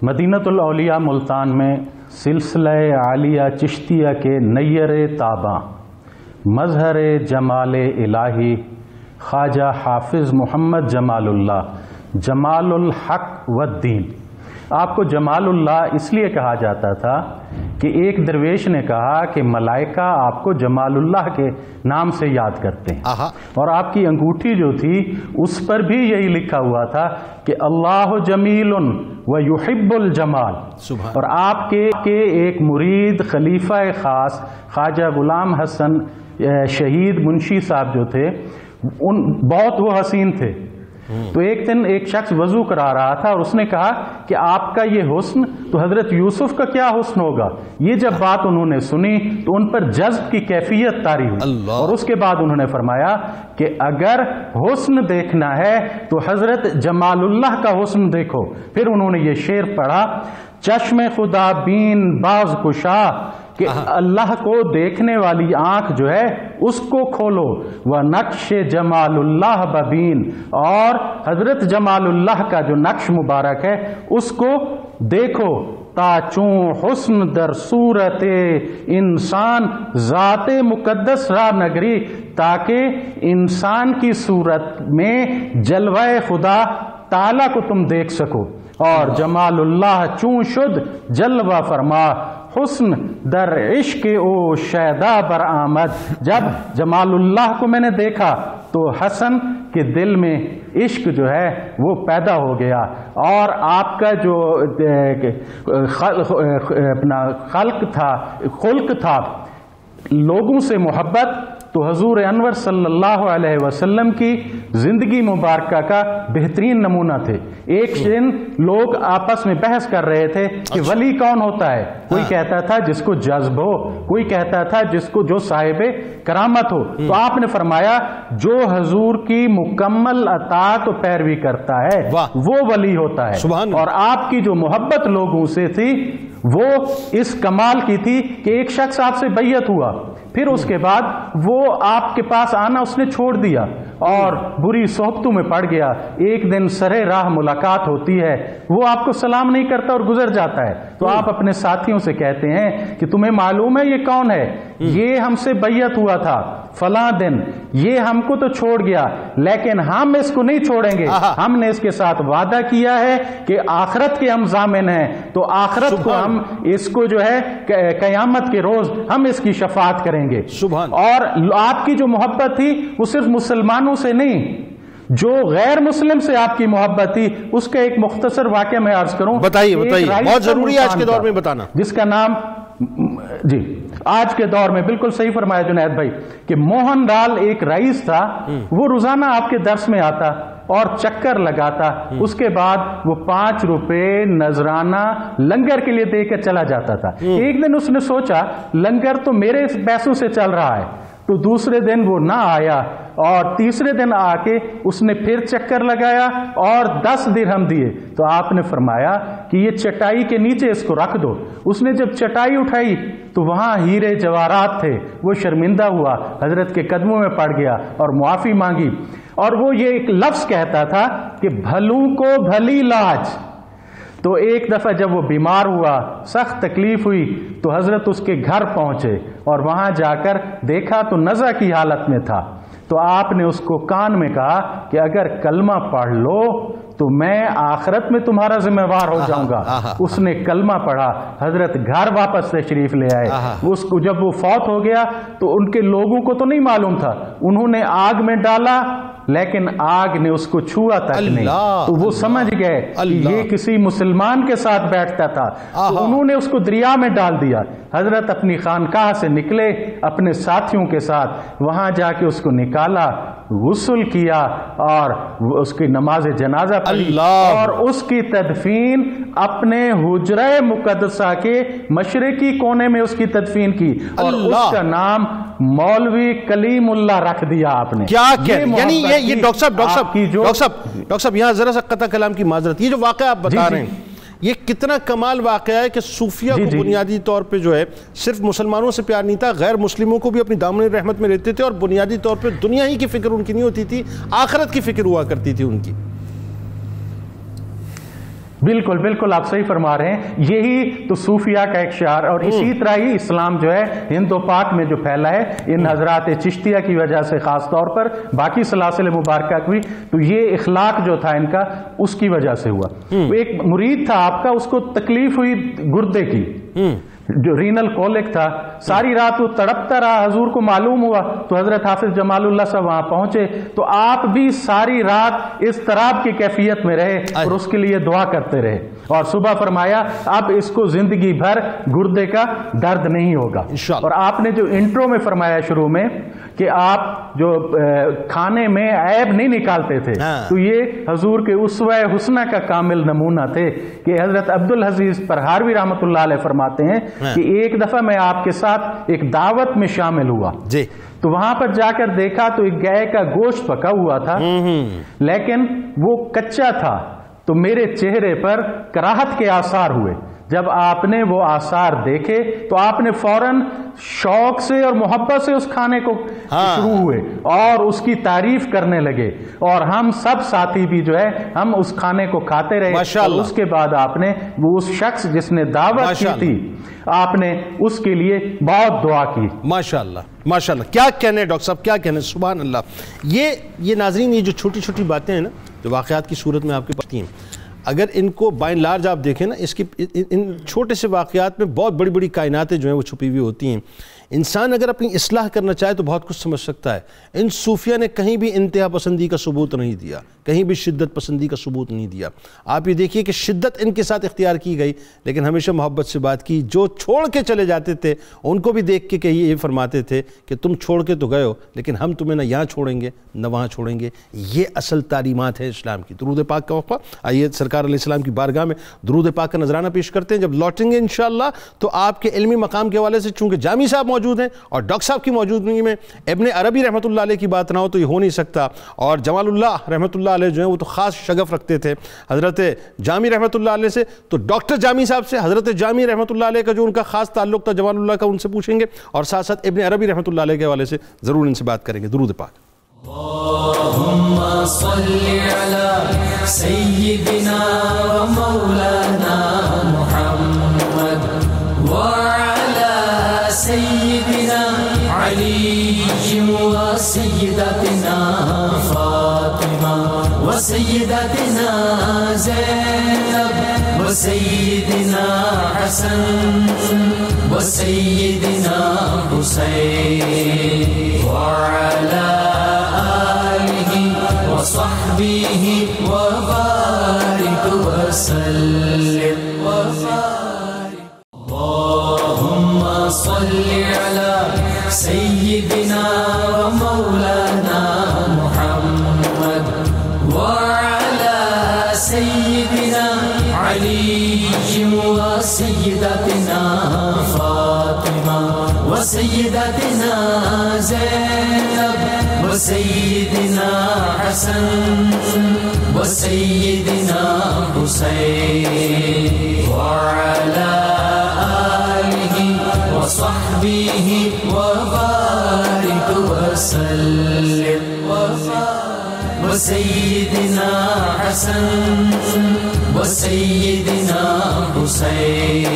مدینۃ الاولیاء ملتان میں سلسلہ عالیہ چشتیہ کے نیر تاباں مظہر جمال الہی خواجہ حافظ محمد جمال اللہ جمال الحق والدین. آپ کو جمال اللہ اس لیے کہا جاتا تھا کہ ایک درویش نے کہا کہ ملائکہ آپ کو جمال اللہ کے نام سے یاد کرتے ہیں, اور آپ کی انگوٹھی جو تھی اس پر بھی یہی لکھا ہوا تھا کہ اللہ جمیل و یحب الجمال. اور آپ کے ایک مرید خلیفہ خاص خواجہ غلام حسن شہید منشی صاحب جو تھے, بہت وہ حسین تھے. تو ایک دن ایک شخص وضو کرا رہا تھا اور اس نے کہا کہ آپ کا یہ حسن تو حضرت یوسف کا کیا حسن ہوگا. یہ جب بات انہوں نے سنی تو ان پر جذب کی کیفیت طاری ہوئی, اور اس کے بعد انہوں نے فرمایا کہ اگر حسن دیکھنا ہے تو حضرت جمال اللہ کا حسن دیکھو. پھر انہوں نے یہ شعر پڑھا, چشم خدا بین باز کشا, کہ اللہ کو دیکھنے والی آنکھ جو ہے اس کو کھولو, وہ نقش جمال اللہ ببین, اور حضرت جمال اللہ کا جو نقش مبارک ہے اس کو دیکھو. تا چون حسن در صورت انسان ذات مقدس را نگری, تاکہ انسان کی صورت میں جلوہ خدا تعالیٰ کو تم دیکھ سکو. اور جمال اللہ چون شد جلوہ فرما, حسن در عشق او شیدا بر آمد. جب جمال اللہ کو میں نے دیکھا تو حسن کے دل میں عشق جو ہے وہ پیدا ہو گیا, اور آپ کا جو اپنا خلق تھا لوگوں سے محبت, تو حضور انور صلی اللہ علیہ وسلم کی زندگی مبارکہ کا بہترین نمونہ تھے. ایک دن لوگ آپس میں بحث کر رہے تھے کہ ولی کون ہوتا ہے. کوئی کہتا تھا جس کو جذب ہو, کوئی کہتا تھا جس کو جو صاحب کرامت ہو. تو آپ نے فرمایا جو حضور کی مکمل اطاعت و پیروی کرتا ہے وہ ولی ہوتا ہے. اور آپ کی جو محبت لوگوں سے تھی وہ اس کمال کی تھی کہ ایک شخص آپ سے بیعت ہوا, پھر اس کے بعد وہ آپ کے پاس آنا اس نے چھوڑ دیا اور بری صحبتوں میں پڑ گیا. ایک دن سرے راہ ملاقات ہوتی ہے, وہ آپ کو سلام نہیں کرتا اور گزر جاتا ہے. تو آپ اپنے ساتھیوں سے کہتے ہیں کہ تمہیں معلوم ہے یہ کون ہے؟ یہ ہم سے بیعت ہوا تھا فلاں دن, یہ ہم کو تو چھوڑ گیا لیکن ہم اس کو نہیں چھوڑیں گے. ہم نے اس کے ساتھ وعدہ کیا ہے کہ آخرت کے ہم ضامن ہیں, تو آخرت کو ہم اس کو جو ہے قیامت کے روز ہم اس کی شفاعت کریں گے. اور آپ کی جو محبت تھی وہ صرف مسلمانوں سے نہیں, جو غیر مسلم سے آپ کی محبت تھی اس کا ایک مختصر واقعہ میں عرض کروں. بتائیے, بہت ضروری ہے آج کے دور میں بتانا. جس کا نام, جی آج کے دور میں بالکل صحیح فرمایا جنید بھائی, کہ موہن لال ایک رئیس تھا. وہ روزانہ آپ کے درس میں آتا اور چکر لگاتا, اس کے بعد وہ 5 روپے نذرانہ لنگر کے لیے دے کر چلا جاتا تھا. ایک دن اس نے سوچا لنگر تو میرے پیسوں سے چل رہا ہے, تو دوسرے دن وہ نہ آیا. اور تیسرے دن آ کے اس نے پھر چکر لگایا اور 10 درہم دیے. تو آپ نے فرمایا کہ یہ چٹائی کے نیچے اس کو رکھ دو. اس نے جب چٹائی اٹھائی تو وہاں ہیرے جواہرات تھے. وہ شرمندہ ہوا, حضرت کے قدموں میں پڑ گیا اور معافی مانگی, اور وہ یہ ایک لفظ کہتا تھا کہ بھلوں کو بھلی لاج. تو ایک دفعہ جب وہ بیمار ہوا, سخت تکلیف ہوئی, تو حضرت اس کے گھر پہنچے اور وہاں جا کر دیکھا تو نزع کی حالت میں تھا. تو آپ نے اس کو کان میں کہا کہ اگر کلمہ پڑھ لو تو میں آخرت میں تمہارا ذمہ وار ہو جاؤں گا. اس نے کلمہ پڑھا, حضرت گھر واپس تشریف لے آئے. اس کو جب وہ فوت ہو گیا تو ان کے لوگوں کو تو نہیں معلوم تھا, انہوں نے آگ میں ڈالا لیکن آگ نے اس کو چھوا تک نہیں. تو وہ سمجھ گئے کہ یہ کسی مسلمان کے ساتھ بیٹھتا تھا, تو انہوں نے اس کو دریا میں ڈال دیا. حضرت اپنی خانقاہ سے نکلے اپنے ساتھیوں کے ساتھ, وہاں جا کے اس کو نکالا, غسل کیا اور اس کی نماز جنازہ پڑھی, اور اس کی تدفین اپنے حجرہ مقدسہ کے مشرقی کونے میں اس کی تدفین کی, اور اس کا نام مولوی کلیم اللہ رکھ دیا آپ نے. کیا یعنی یہ ڈاکٹر صاحب یہاں ذرا سا قطع کلام کی معذرت, یہ جو واقعہ آپ بتا رہے ہیں یہ کتنا کمال واقعہ ہے کہ صوفیہ کو بنیادی طور پہ جو ہے صرف مسلمانوں سے پیار نہیں تھا, غیر مسلموں کو بھی اپنی دامن رحمت میں لیتے تھے, اور بنیادی طور پہ دنیا ہی کی فکر ان کی نہیں ہوتی تھی, آخرت کی فکر ہوا کرتی تھی ان کی. بالکل بالکل آپ صحیح فرما رہے ہیں. یہی تو صوفیہ کا ایک شعار, اور اسی طرح ہی اسلام جو ہے ہند و پاک میں جو پھیلا ہے ان حضرات چشتیہ کی وجہ سے, خاص طور پر باقی سلاسل مبارکہ بھی, تو یہ اخلاق جو تھا ان کا اس کی وجہ سے ہوا. ایک مرید تھا آپ کا, اس کو تکلیف ہوئی گردے کی, جو رینل کولک تھا, ساری رات وہ تڑپتا رہا, حضور کو معلوم ہوا تو حضرت حافظ جمال اللہ صاحب وہاں پہنچے, تو آپ بھی ساری رات اضطراب کی کیفیت میں رہے اور اس کے لیے دعا کرتے رہے, اور صبح فرمایا اب اس کو زندگی بھر گردے کا درد نہیں ہوگا. اور آپ نے جو انٹرو میں فرمایا شروع میں کہ آپ جو کھانے میں عیب نہیں نکالتے تھے, تو یہ حضور کے اسوہ حسنہ کا کامل نمونہ تھے کہ حضرت عبدالعزیز پرہاروی رحمۃ اللہ علیہ فرماتے ہیں کہ ایک دفعہ میں آپ کے ساتھ ایک دعوت میں شامل ہوا, تو وہاں پر جا کر دیکھا تو ایک گائے کا گوشت پکا ہوا تھا لیکن وہ کچا تھا, تو میرے چہرے پر کراہت کے آثار ہوئے. جب آپ نے وہ آثار دیکھے تو آپ نے فوراً شوق سے اور محبت سے اس کھانے کو شروع ہوئے اور اس کی تعریف کرنے لگے, اور ہم سب ساتھی بھی جو ہے ہم اس کھانے کو کھاتے رہے. اور اس کے بعد آپ نے وہ اس شخص جس نے دعوت کی تھی آپ نے اس کے لیے بہت دعا کی. ماشاءاللہ ماشاءاللہ, کیا کہنے ڈاکٹر صاحب, کیا کہنے, سبحان اللہ. یہ ناظرین یہ جو چھوٹی چھوٹی باتیں ہیں نا جو واقعات کی صورت میں آپ کے پاس ہیں, اگر ان کو بائی اینڈ لارج آپ دیکھیں نا, اس کی ان چھوٹے سے واقعات میں بہت بڑی بڑی کائناتیں جو ہیں وہ چھپی ہوئی ہوتی ہیں. انسان اگر اپنی اصلاح کرنا چاہے تو بہت کچھ سمجھ سکتا ہے. ان صوفیہ نے کہیں بھی انتہا پسندی کا ثبوت نہیں دیا, کہیں بھی شدت پسندی کا ثبوت نہیں دیا. آپ یہ دیکھیے کہ شدت ان کے ساتھ اختیار کی گئی لیکن ہمیشہ محبت سے بات کی. جو چھوڑ کے چلے جاتے تھے ان کو بھی دیکھ کے یہ فرماتے تھے کہ تم چھوڑ کے تو گئے ہو لیکن ہم تمہیں نہ یہاں چھوڑیں گے نہ وہاں چھوڑیں گے. یہ اصل تعلیمات ہیں اسلام کی. درود پاک کا وقفہ. آئیے سرکار علیہ السلام کی بارگاہ میں درود پاک کا نذرانہ پیش کرتے ہیں. جب لوٹیں گے انشاءاللہ تو آپ کے علمی مقام کے حوالے سے, چونکہ جامی صاحب موجود ہیں اور ڈاکٹر صاحب کی موجودگی میں ابن عربی رحمۃ اللہ علیہ کی بات نہ ہو تو یہ ہو نہیں سکتا, اور جمال اللہ رحمۃ اللہ علیہ جو ہیں وہ تو خاص شغف رکھتے تھے حضرت جامی رحمۃ اللہ علیہ سے. تو ڈاکٹر جامی صاحب سے حضرت جامی رحمۃ اللہ علیہ کا جو ان کا خاص تعلق تھا جمال اللہ کا, ان سے پوچھیں گے, اور ساتھ ساتھ ابن عربی رحمۃ اللہ علیہ کے حوالے سے ضرور ان سے بات کریں گے. درود پاک. اللهم صل على سيدنا ومولانا محمد وعلى سيدنا علي وسيدتنا فاطمة وسيدتنا زينب وسيدنا حسن وسيدنا حسين وعلى وصحبه وبارك وسلم وبارك. اللهم صل على سيدنا ومولانا محمد وعلى سيدنا علي وسيدتنا فاطمة وسيدتنا زينب وسيدنا حسن وسيدنا حسين وعلى آله وصحبه وبارك وسلم وسيدنا حسن وسيدنا حسين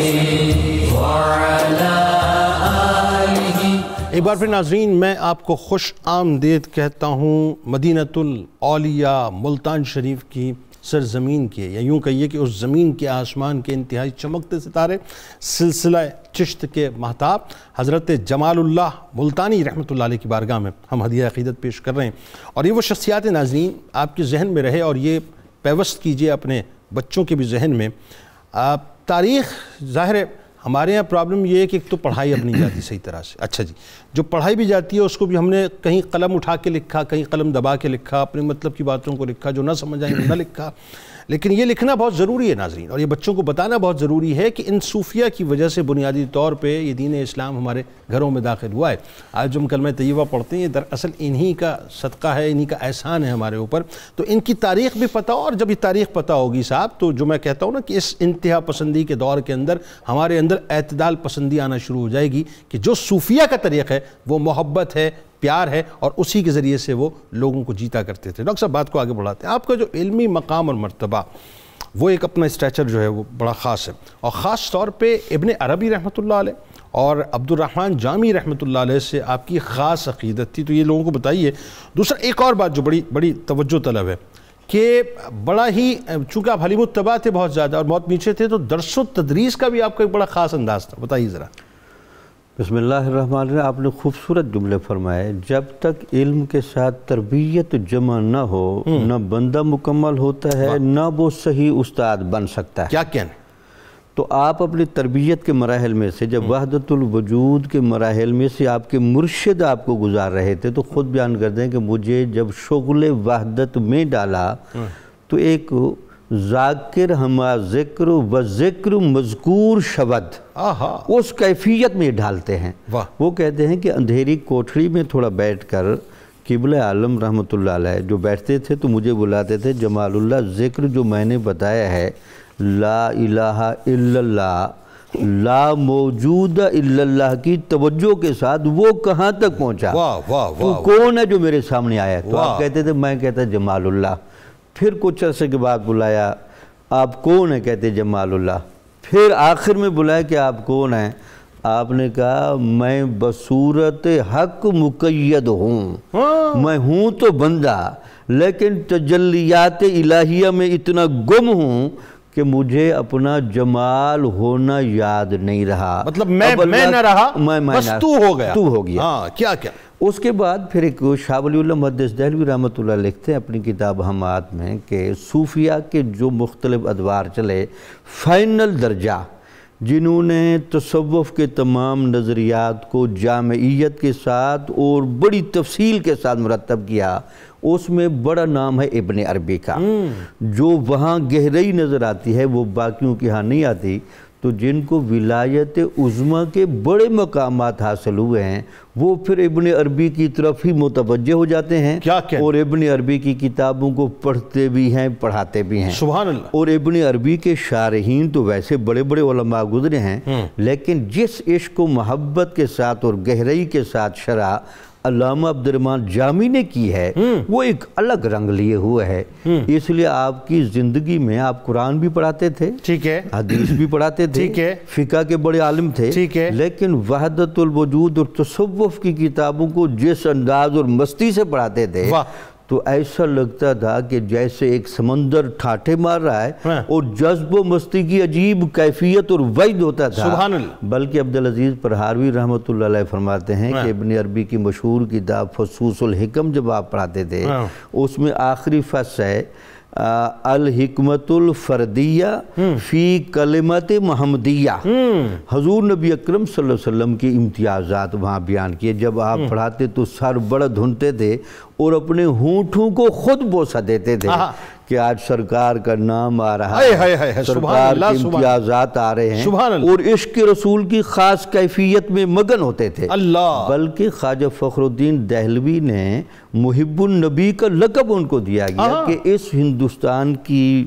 وعلى آله. ایک بار پھر ناظرین میں آپ کو خوش آمدید کہتا ہوں مدینۃ الاولیاء ملتان شریف کی سرزمین کے، یا یوں کہیے کہ اس زمین کے آسمان کے انتہائی چمکتے ستارے سلسلہ چشت کے مہتاب حضرت جمال اللہ ملتانی رحمۃ اللہ علیہ کی بارگاہ میں ہم ہدیہ عقیدت پیش کر رہے ہیں. اور یہ وہ شخصیات ناظرین آپ کے ذہن میں رہے اور یہ پیوست کیجئے اپنے بچوں کے بھی ذہن میں. تاریخ ظاہر ہے ہمارے یہاں پرابلم یہ ہے کہ ایک تو پڑھائی اب نہیں جاتی صحیح طرح سے. اچھا جی، جو پڑھائی بھی جاتی ہے اس کو بھی ہم نے کہیں قلم اٹھا کے لکھا، کہیں قلم دبا کے لکھا، اپنے مطلب کی باتوں کو لکھا، جو نہ سمجھ آئیں نہ لکھا. لیکن یہ لکھنا بہت ضروری ہے ناظرین، اور یہ بچوں کو بتانا بہت ضروری ہے کہ ان صوفیہ کی وجہ سے بنیادی طور پہ یہ دین اسلام ہمارے گھروں میں داخل ہوا ہے. آج جو ہم کلمہ طیبہ پڑھتے ہیں یہ دراصل انہی کا صدقہ ہے، انہی کا احسان ہے ہمارے اوپر. تو ان کی تاریخ بھی پتہ ہو، اور جب یہ تاریخ پتہ ہوگی صاحب تو جو میں کہتا ہوں نا کہ اس انتہا پسندی کے دور کے اندر ہمارے اندر اعتدال پسندی آنا شروع ہو جائے گی کہ جو صوفیہ کا طریق ہے وہ محبت ہے، پیار ہے، اور اسی کے ذریعے سے وہ لوگوں کو جیتا کرتے تھے. ڈاکٹر صاحب بات کو آگے بڑھاتے ہیں. آپ کا جو علمی مقام اور مرتبہ وہ ایک اپنا اسٹیچر جو ہے وہ بڑا خاص ہے، اور خاص طور پہ ابن عربی رحمۃ اللہ علیہ اور عبد الرحمن جامی رحمۃ اللہ علیہ سے آپ کی خاص عقیدت تھی. تو یہ لوگوں کو بتائیے. دوسرا ایک اور بات جو بڑی توجہ طلب ہے کہ بڑا ہی چونکہ آپ حلیم الطبع تھے بہت زیادہ اور بہت پیچھے تھے، تو درس و تدریس کا بھی آپ کا ایک بڑا خاص انداز تھا. بتائیے ذرا. بسم اللہ الرحمن الرحیم. آپ نے خوبصورت جملے فرمائے. جب تک علم کے ساتھ تربیت جمع نہ ہو نہ بندہ مکمل ہوتا ہے نہ وہ صحیح استاد بن سکتا ہے. کیا کہنا؟ تو آپ اپنی تربیت کے مراحل میں سے جب وحدت الوجود کے مراحل میں سے آپ کے مرشد آپ کو گزار رہے تھے تو خود بیان کر دیں کہ مجھے جب شغل وحدت میں ڈالا تو ایک ذاکر ہما ذکر و ذکر مذکور شبد اس کیفیت میں ڈھالتے ہیں. وہ کہتے ہیں کہ اندھیری کوٹھڑی میں تھوڑا بیٹھ کر قبلہ عالم رحمۃ اللہ علیہ جو بیٹھتے تھے تو مجھے بلاتے تھے جمال اللہ ذکر جو میں نے بتایا ہے لا الہ الا اللہ لا موجود الا اللہ کی توجہ کے ساتھ وہ کہاں تک پہنچا، تو کون ہے جو میرے سامنے آیا؟ تو آپ کہتے تھے میں کہتا جمال اللہ. پھر کچھ عرصے کے بعد بلایا آپ کون ہیں؟ کہتے جمال اللہ. پھر آخر میں بلایا کہ آپ کون ہیں؟ آپ نے کہا میں بصورت حق مقید ہوں، میں ہوں تو بندہ لیکن تجلیات الہیہ میں اتنا گم ہوں کہ مجھے اپنا جمال ہونا یاد نہیں رہا. مطلب میں نہ رہا، بس تو ہو گیا. تو ہو گیا. ہاں کیا کیا. اس کے بعد پھر ایک شاہ ولی اللہ محدث دہلوی رحمۃ اللہ لکھتے ہیں اپنی کتاب ہمات میں کہ صوفیہ کے جو مختلف ادوار چلے، فائنل درجہ جنہوں نے تصوف کے تمام نظریات کو جامعیت کے ساتھ اور بڑی تفصیل کے ساتھ مرتب کیا، اس میں بڑا نام ہے ابن عربی کا. جو وہاں گہرائی نظر آتی ہے وہ باقیوں کی ہاں نہیں آتی. تو جن کو ولایت عظمیٰ کے بڑے مقامات حاصل ہوئے ہیں وہ پھر ابن عربی کی طرف ہی متوجہ ہو جاتے ہیں اور ابن عربی کی کتابوں کو پڑھتے بھی ہیں پڑھاتے بھی ہیں. سبحان اللہ. اور ابن عربی کے شارحین تو ویسے بڑے بڑے علماء گزرے ہیں، لیکن جس عشق و محبت کے ساتھ اور گہرائی کے ساتھ شرح علامہ عبد الرحمن جامی نے کی ہے وہ ایک الگ رنگ لیے ہوئے ہے. اس لیے آپ کی زندگی میں آپ قرآن بھی پڑھاتے تھے، ٹھیک ہے، حدیث بھی پڑھاتے تھے، ٹھیک ہے، فقہ کے بڑے عالم تھے، ٹھیک ہے، لیکن وحدت الوجود اور تصوف کی کتابوں کو جس انداز اور مستی سے پڑھاتے تھے تو ایسا لگتا تھا کہ جیسے ایک سمندر ٹھاٹھے مار رہا ہے اور جذب و مستی کی عجیب کیفیت اور وجد ہوتا تھا. سبحان اللہ. بلکہ عبدالعزیز پرہاروی رحمۃ اللہ علیہ فرماتے ہیں کہ ابن عربی کی مشہور کتاب فصوص الحکم جب آپ پڑھاتے تھے اس میں آخری فصل ہے الحکمت الفردیہ فی کلمت محمدیہ. حضور نبی اکرم صلی اللہ علیہ وسلم کی امتیازات وہاں بیان کیے. جب آپ پڑھاتے تو سر بڑا دھنتے تھے اور اپنے ہونٹوں کو خود بوسہ دیتے تھے کہ آج سرکار کا نام آ رہا ہائے ہائے ہائے، سبحان سرکار اللہ، کے سبحان امتیازات آ رہے ہیں، سبحان اللہ، اور عشق رسول کی خاص کیفیت میں مگن ہوتے تھے۔ اللہ، بلکہ خواجہ فخر الدین دہلوی نے محب النبی کا لقب ان کو دیا گیا کہ اس ہندوستان کی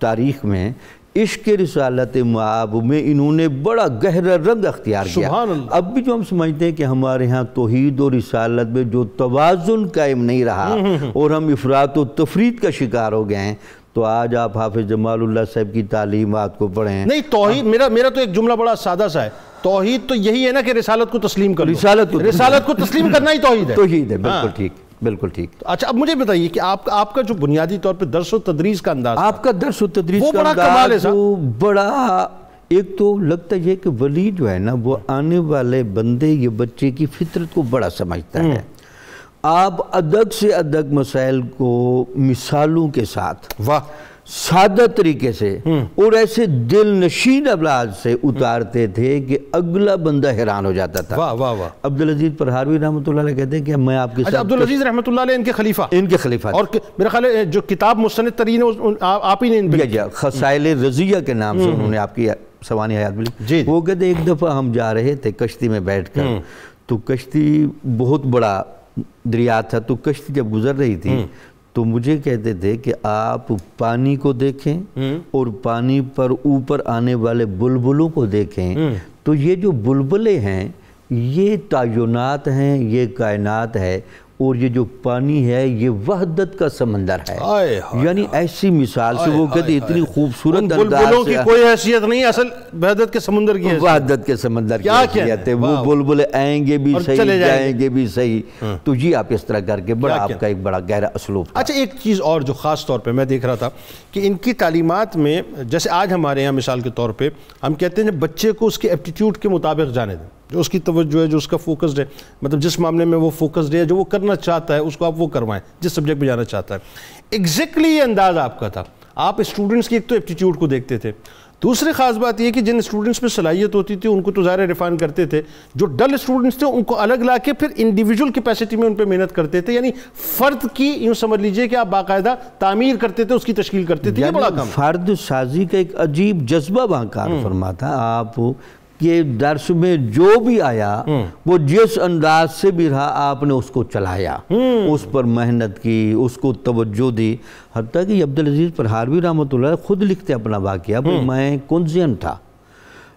تاریخ میں عشق رسالت مآب میں انہوں نے بڑا گہرا رنگ اختیار کیا۔ سبحان اللہ۔ اب بھی جو ہم سمجھتے ہیں کہ ہمارے ہاں توحید اور رسالت میں جو توازن قائم نہیں رہا اور ہم افراط و تفرید کا شکار ہو گئے ہیں، تو آج آپ حافظ جمال اللہ صاحب کی تعلیمات کو پڑھیں۔ نہیں، توحید، میرا تو ایک جملہ بڑا سادہ سا ہے، توحید تو یہی ہے نا کہ رسالت کو تسلیم کر لو۔ رسالت کو تسلیم کرنا ہی توحید ہے۔ توحید ہے، بالکل ٹھیک، بالکل ٹھیک۔ اچھا، اب مجھے بتائیے کہ آپ کا جو بنیادی طور پہ درس و تدریس کا انداز، آپ کا درس و تدریس وہ کا بڑا کمال ہے انداز صاحب۔ وہ بڑا، ایک تو لگتا یہ کہ ولی جو ہے نا وہ آنے والے بندے یہ بچے کی فطرت کو بڑا سمجھتا ہے۔ آپ ادق سے ادق مسائل کو مثالوں کے ساتھ واہ، سادہ طریقے سے اور ایسے دل نشین ابلاغ سے اتارتے تھے کہ اگلا بندہ حیران ہو جاتا تھا۔ واہ واہ واہ۔ عبدالعزیز پرہاروی رحمۃ اللہ علیہ کہتے ہیں کہ میں آپ کے اچھا، ساتھ عبدالعزیز رحمۃ اللہ علیہ ان کے خلیفہ، ان کے خلیفہ اور میرا خیال ہے جو کتاب مستند ترین ہے آپ ہی نے ان پہ خصائل رضیہ کے نام سے انہوں نے آپ کی سوانح حیات بھی لکھی۔ وہ کہتے ہیں ایک دفعہ ہم جا رہے تھے کشتی میں بیٹھ کر، تو کشتی بہت بڑا دریا تھا، تو کشتی جب گزر رہی تھی تو مجھے کہتے تھے کہ آپ پانی کو دیکھیں اور پانی پر اوپر آنے والے بلبلوں کو دیکھیں، تو یہ جو بلبلے ہیں یہ تعینات ہیں، یہ کائنات ہے، اور یہ جو پانی ہے یہ وحدت کا سمندر ہے۔ یعنی ایسی مثال سے وہ کہتے اتنی خوبصورت بلبلوں کی کوئی حیثیت نہیں، اصل وحدت کے سمندر کی حیثیت، وحدت کے سمندر کی حیثیت ہے۔ وہ بلبلے آئیں گے بھی صحیح، جائیں گے بھی صحیح۔ تو یہ آپ اس طرح کر کے بڑا آپ کا ایک بڑا گہرا اسلوب تھا۔ اچھا، ایک چیز اور جو خاص طور پہ میں دیکھ رہا تھا کہ ان کی تعلیمات میں، جیسے آج ہمارے یہاں مثال کے طور پہ ہم کہتے ہیں بچے کو اس کے ایپٹیٹیوڈ کے مطابق جانے دیں، جو اس کی توجہ ہے، جو اس کا فوکسڈ ہے، مطلب جس معاملے میں وہ فوکسڈ ہے، جو وہ کرنا چاہتا ہے اس کو آپ وہ کروائیں، جس سبجیکٹ میں جانا چاہتا ہے۔ ایگزیکٹلی یہ انداز آپ کا تھا۔ آپ اسٹوڈنٹس کی ایک تو ایپٹیٹیوڈ کو دیکھتے تھے، دوسری خاص بات یہ کہ جن اسٹوڈنٹس میں صلاحیت ہوتی تھی ان کو تو ظاہر ریفائن کرتے تھے، جو ڈل اسٹوڈنٹس تھے ان کو الگ لا کے پھر انڈیویجول کیپیسٹی میں ان پہ محنت کرتے تھے، یعنی فرد کی یوں سمجھ لیجئے کہ آپ باقاعدہ تعمیر کرتے تھے، اس کی تشکیل کرتے تھے۔ یہ بڑا کام، فرد سازی کا ایک عجیب جذبہ وہاں کار فرما تھا۔ آپ کے درس میں جو بھی آیا وہ جس انداز سے بھی رہا آپ نے اس کو چلایا، اس پر محنت کی، اس کو توجہ دی۔ حتیٰ کہ عبدالعزیز پرہاروی رحمۃ اللہ خود لکھتے اپنا واقعہ، میں کنزین تھا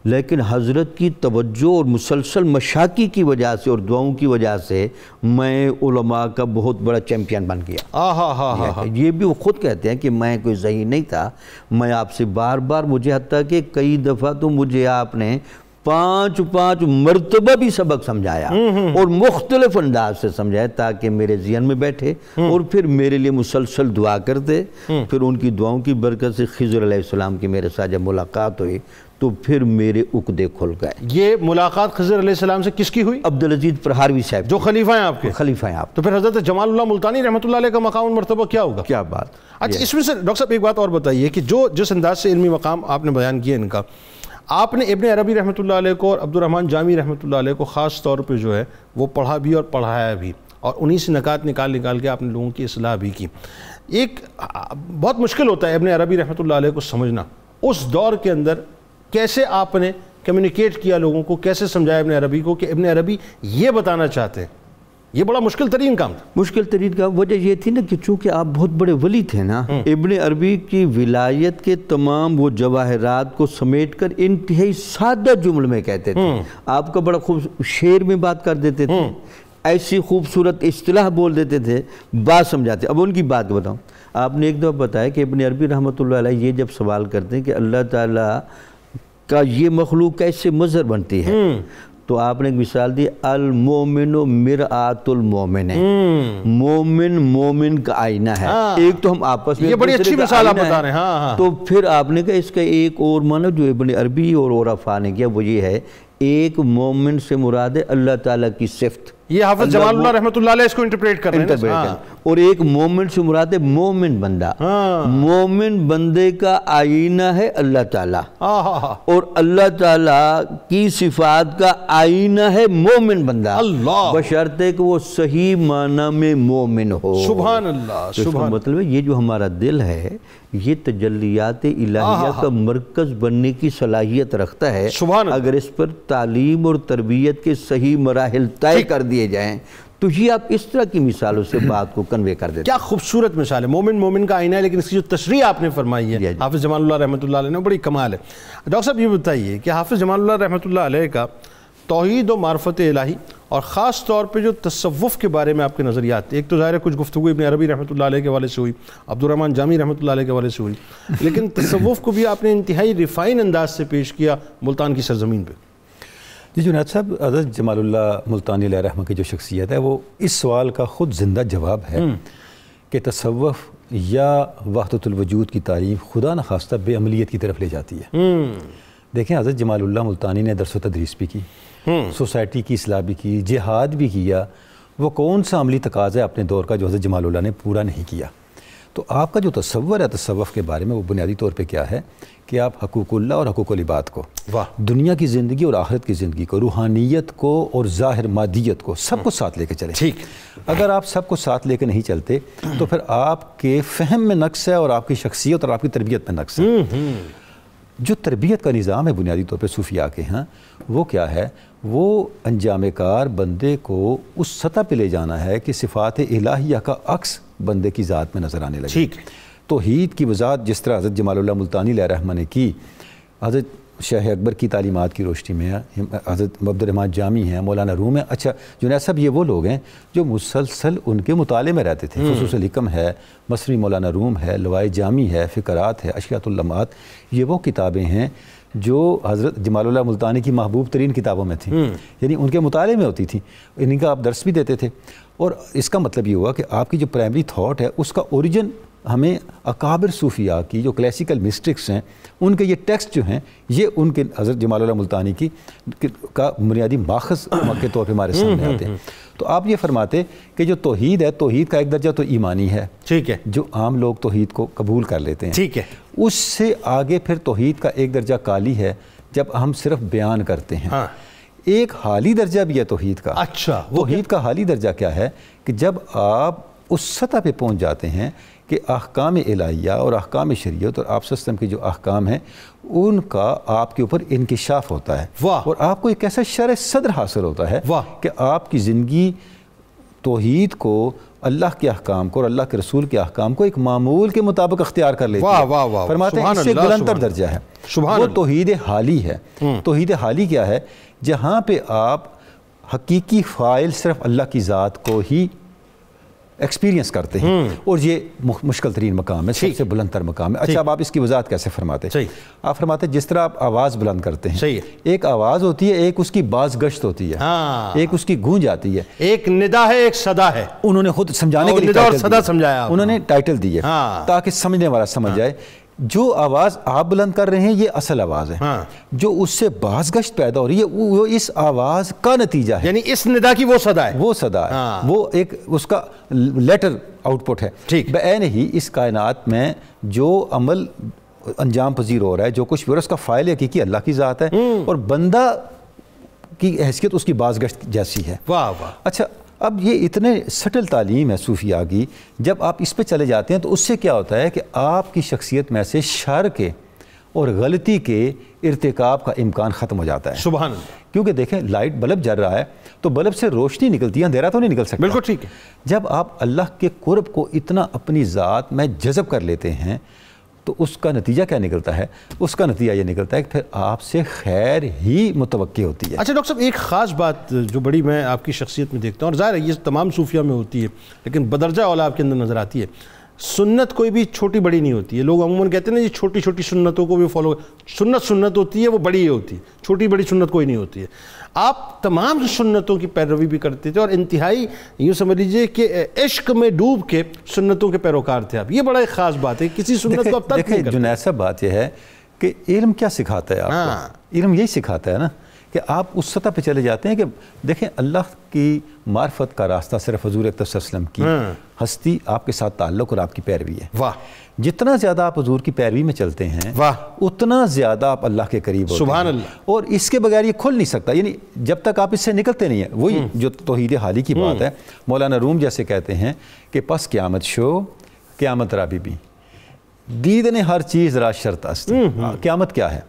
لیکن حضرت کی توجہ اور مسلسل مشاقی کی وجہ سے اور دعاؤں کی وجہ سے میں علماء کا بہت بڑا چیمپئن بن گیا۔ یہ بھی وہ خود کہتے ہیں کہ میں کوئی ذہین نہیں تھا، میں آپ سے بار بار، مجھے حتیٰ کہ کئی دفعہ تو مجھے آپ نے 5 مرتبہ بھی سبق سمجھایا اور مختلف انداز سے سمجھایا تاکہ میرے ذہن میں بیٹھے، اور پھر میرے لیے مسلسل دعا کرتے۔ پھر ان کی دعاؤں کی برکت سے خضر علیہ السلام کی میرے ساتھ جب ملاقات ہوئی تو پھر میرے عقدے کھل گئے۔ یہ ملاقات خضر علیہ السلام سے کس کی ہوئی؟ عبدالعزیز پرہاروی صاحب جو خلیفہ ہیں آپ کے؟ خلیفہ ہیں آپ۔ تو پھر حضرت جمال اللہ ملتانی رحمۃ اللہ علیہ کا مقام مرتبہ کیا ہوگا؟ کیا بات۔ اچھا، اس میں سے ڈاکٹر صاحب ایک بات اور بتائیے کہ جس انداز سے علمی مقام آپ نے بیان کیا ان کا، آپ نے ابن عربی رحمۃ اللہ علیہ کو اور عبد الرحمن جامی رحمۃ اللہ علیہ کو خاص طور پہ جو ہے وہ پڑھا بھی اور پڑھایا بھی، اور انہی سے نکات نکال کے آپ نے لوگوں کی اصلاح بھی کی۔ ایک بہت مشکل ہوتا ہے ابن عربی رحمۃ اللہ علیہ کو سمجھنا، اس دور کے اندر کیسے آپ نے کمیونیکیٹ کیا لوگوں کو، کیسے سمجھایا ابن عربی کو کہ ابن عربی یہ بتانا چاہتے ہیں؟ یہ بڑا مشکل ترین کام تھا۔ مشکل ترین کا وجہ یہ تھی نا کہ چونکہ آپ بہت بڑے ولی تھے نا، ابن عربی کی ولایت کے تمام وہ جواہرات کو سمیٹ کر انتہائی سادہ جمل میں کہتے تھے۔ آپ کا بڑا خوب شعر میں بات کر دیتے تھے، ایسی خوبصورت اصطلاح بول دیتے تھے، بات سمجھاتے۔ اب ان کی بات بتاؤں، آپ نے ایک دفعہ بتایا کہ ابن عربی رحمۃ اللہ علیہ یہ جب سوال کرتے ہیں کہ اللہ تعالیٰ کا یہ مخلوق کیسے مظہر بنتی ہے، تو آپ نے ایک مثال دی، المومن مرآت المومن، مومن مومن کا آئینہ ہے۔ ایک تو ہم آپس میں، یہ بڑی اچھی مثال آپ بتا رہے ہیں۔ تو پھر آپ نے کہا اس کا ایک اور معنی جو ابن عربی اور عرفاء نے کیا وہ یہ ہے، ایک مومن سے مراد ہے اللہ تعالیٰ کی صفت، یہ حافظ جمال اللہ رحمۃ اللہ علیہ اس کو انٹرپریٹ کر رہے ہیں. اور ایک مومن سے مراد ہے مومن بندہ. مومن بندے کا آئینہ ہے اللہ تعالیٰ, اور اللہ تعالیٰ کی صفات کا آئینہ ہے مومن بندہ, بشرطے کہ وہ صحیح معنی میں مومن ہو. سبحان اللہ. سبحان. مطلب ہے یہ جو ہمارا دل ہے یہ تجلیات الہیہ کا مرکز بننے کی صلاحیت رکھتا ہے. اگر اس پر تعلیم اور تربیت کے صحیح مراحل طے کر دیے جائیں تو یہ آپ اس طرح کی مثالوں سے بات کو کنوے کر دیتے ہیں. کیا خوبصورت مثال ہے. مومن مومن کا آئینہ ہے, لیکن اس کی جو تشریح آپ نے فرمائی ہے حافظ جمال اللہ رحمۃ اللہ علیہ نے, بڑی کمال ہے. ڈاکٹر صاحب یہ بتائیے کہ حافظ جمال اللہ رحمۃ اللہ علیہ کا توحید و معرفت الہی اور خاص طور پہ جو تصوف کے بارے میں آپ کے نظریات, ایک تو ظاہر ہے کچھ گفتگو ابن عربی رحمۃ اللہ علیہ کے حوالے سے ہوئی, عبدالرحمن جامی رحمۃ اللہ علیہ کے حوالے سے ہوئی, لیکن تصوف کو بھی آپ نے انتہائی ریفائن انداز سے پیش کیا ملتان کی سرزمین پہ. جی جنید صاحب, حضرت جمال اللہ ملتانی علیہ رحمہ کی جو شخصیت ہے وہ اس سوال کا خود زندہ جواب ہے کہ تصوف یا وحدت الوجود کی تعریف خدا نخواستہ بے عملیت کی طرف لے جاتی ہے. دیکھیں حضرت جمال اللہ ملتانی نے درس و تدریس بھی کی, سوسائٹی کی اصلاح بھی کی, جہاد بھی کیا. وہ کون سا عملی تقاضا ہے اپنے دور کا جو حضرت جمال اللہ نے پورا نہیں کیا. تو آپ کا جو تصور ہے تصوف کے بارے میں وہ بنیادی طور پہ کیا ہے کہ آپ حقوق اللہ اور حقوق العباد کو, دنیا کی زندگی اور آخرت کی زندگی کو, روحانیت کو اور ظاہر مادیت کو, سب کو ساتھ لے کے چلیں. ٹھیک. اگر آپ سب کو ساتھ لے کے نہیں چلتے تو پھر آپ کے فہم میں نقص ہے اور آپ کی شخصیت اور آپ کی تربیت میں نقص ہے. جو تربیت کا نظام ہے بنیادی طور پہ صوفیاء کے ہاں, وہ کیا ہے, وہ انجام کار بندے کو اس سطح پہ لے جانا ہے کہ صفات الہیہ کا عکس بندے کی ذات میں نظر آنے لگے. ٹھیک. توحید کی وضاحت جس طرح حضرت جمال اللہ ملتانی علیہ رحمہ نے کی, حضرت شیخ اکبر کی تعلیمات کی روشنی میں, حضرت عبدالرحمن جامی ہیں, مولانا روم ہیں. اچھا جنید صاحب یہ وہ لوگ ہیں جو مسلسل ان کے مطالعے میں رہتے تھے. فصوص الحکم ہے, مصری مولانا روم ہے, لوائے جامی ہے, فقرات ہے, اشیات اللمعات, یہ وہ کتابیں ہیں جو حضرت جمال اللہ ملتانی کی محبوب ترین کتابوں میں تھیں, یعنی ان کے مطالعے میں ہوتی تھیں. انہیں کا آپ درس بھی دیتے تھے. اور اس کا مطلب یہ ہوا کہ آپ کی جو پرائمری تھاٹ ہے اس کا اوریجن ہمیں اکابر صوفیاء کی جو کلاسیکل مسٹکس ہیں ان کے یہ ٹیکسٹ جو ہیں یہ ان کے حضرت جمال اللہ ملتانی کی کا بنیادی ماخذ کے طور پہ ہمارے سامنے آتے ہیں. تو آپ یہ فرماتے کہ جو توحید ہے, توحید کا ایک درجہ تو ایمانی ہے, ٹھیک ہے, جو عام لوگ توحید کو قبول کر لیتے ہیں, ٹھیک ہے. اس سے آگے پھر توحید کا ایک درجہ کالی ہے جب ہم صرف بیان کرتے ہیں. ایک حالی درجہ بھی ہے توحید کا. اچھا, توحید کا حالی درجہ کیا ہے کہ جب آپ اس سطح پہ پہنچ جاتے ہیں کہ احکام الہیہ اور احکام شریعت اور آپ سسٹم کے جو احکام ہیں ان کا آپ کے اوپر انکشاف ہوتا ہے, اور آپ کو ایک ایسا شرح صدر حاصل ہوتا ہے کہ آپ کی زندگی توحید کو, اللہ کے احکام کو اور اللہ کے رسول کے احکام کو ایک معمول کے مطابق اختیار کر لیتی ہے. فرماتے ہیں اس سے بلندتر درجہ ہے, وہ توحید حالی ہے. توحید حالی کیا ہے, جہاں پہ آپ حقیقی فاعل صرف اللہ کی ذات کو ہی ایکسپیرینس کرتے ہیں, اور یہ مشکل ترین مقام ہے, سب سے بلند تر مقام ہے. اچھا اب آپ اس کی وضاحت کیسے فرماتے ہیں؟ آپ فرماتے ہیں جس طرح آپ آواز بلند کرتے ہیں, ایک آواز ہوتی ہے, ایک اس کی باز گشت ہوتی ہے, ایک اس کی گونج آتی ہے, ایک ندا ہے, ایک صدا ہے. انہوں نے خود سمجھانے کے لیے انہوں نے ٹائٹل دی ہے تاکہ سمجھنے والا سمجھ جائے. جو آواز آپ بلند کر رہے ہیں یہ اصل آواز ہے, جو اس سے باز گشت پیدا ہو رہی ہے وہ اس آواز کا نتیجہ ہے, یعنی اس ندا کی وہ صدا ہے, وہ صدا ہے, وہ ایک اس کا لیٹر آؤٹ پٹ ہے. بعین ہی اس کائنات میں جو عمل انجام پذیر ہو رہا ہے, جو کچھ بھی اس کا فاعل حقیقی اللہ کی ذات ہے, اور بندہ کی حیثیت اس کی باز گشت جیسی ہے. اچھا اب یہ اتنے سٹل تعلیم ہے صوفیاء کی, جب آپ اس پہ چلے جاتے ہیں تو اس سے کیا ہوتا ہے کہ آپ کی شخصیت میں سے شر کے اور غلطی کے ارتکاب کا امکان ختم ہو جاتا ہے. سبحان اللہ. کیونکہ دیکھیں لائٹ بلب جل رہا ہے تو بلب سے روشنی نکلتی ہے, اندھیرا تو نہیں نکل سکتا. بالکل ٹھیک ہے. جب آپ اللہ کے قرب کو اتنا اپنی ذات میں جذب کر لیتے ہیں تو اس کا نتیجہ کیا نکلتا ہے؟ اس کا نتیجہ یہ نکلتا ہے کہ پھر آپ سے خیر ہی متوقع ہوتی ہے. اچھا ڈاکٹر صاحب, ایک خاص بات جو بڑی میں آپ کی شخصیت میں دیکھتا ہوں, اور ظاہر ہے یہ تمام صوفیاء میں ہوتی ہے لیکن بدرجہ اولا آپ کے اندر نظر آتی ہے, سنت کوئی بھی چھوٹی بڑی نہیں ہوتی ہے. لوگ عموماً کہتے ہیں نا یہ چھوٹی چھوٹی سنتوں کو بھی فالو, سنت ہوتی ہے وہ بڑی ہی ہوتی ہے, چھوٹی بڑی سنت کوئی نہیں ہوتی ہے. آپ تمام سنتوں کی پیروی بھی کرتے تھے اور انتہائی یوں سمجھ لیجئے کہ عشق میں ڈوب کے سنتوں کے پیروکار تھے آپ. یہ بڑا ایک خاص بات ہے, کسی سنت کو آپ ترک نہیں کرتے. جنید صاحب بات یہ ہے کہ علم کیا سکھاتا ہے آپ کو؟ علم یہی سکھاتا ہے نا کہ آپ اس سطح پہ چلے جاتے ہیں کہ دیکھیں اللہ کی معرفت کا راستہ صرف حضور اکرم صلی اللہ علیہ وسلم کی ہستی، آپ کے ساتھ تعلق اور آپ کی پیروی ہے. واہ. جتنا زیادہ آپ حضور کی پیروی میں چلتے ہیں واہ، اتنا زیادہ آپ اللہ کے قریب ہوتے ہیں. سبحان اللہ. اور اس کے بغیر یہ کھل نہیں سکتا، یعنی جب تک آپ اس سے نکلتے نہیں ہیں. وہی جو توحید حالی کی بات ہے، مولانا روم جیسے کہتے ہیں کہ پس قیامت شو قیامت را بی بی دید نے ہر چیز را شرط است. قیامت کیا ہے؟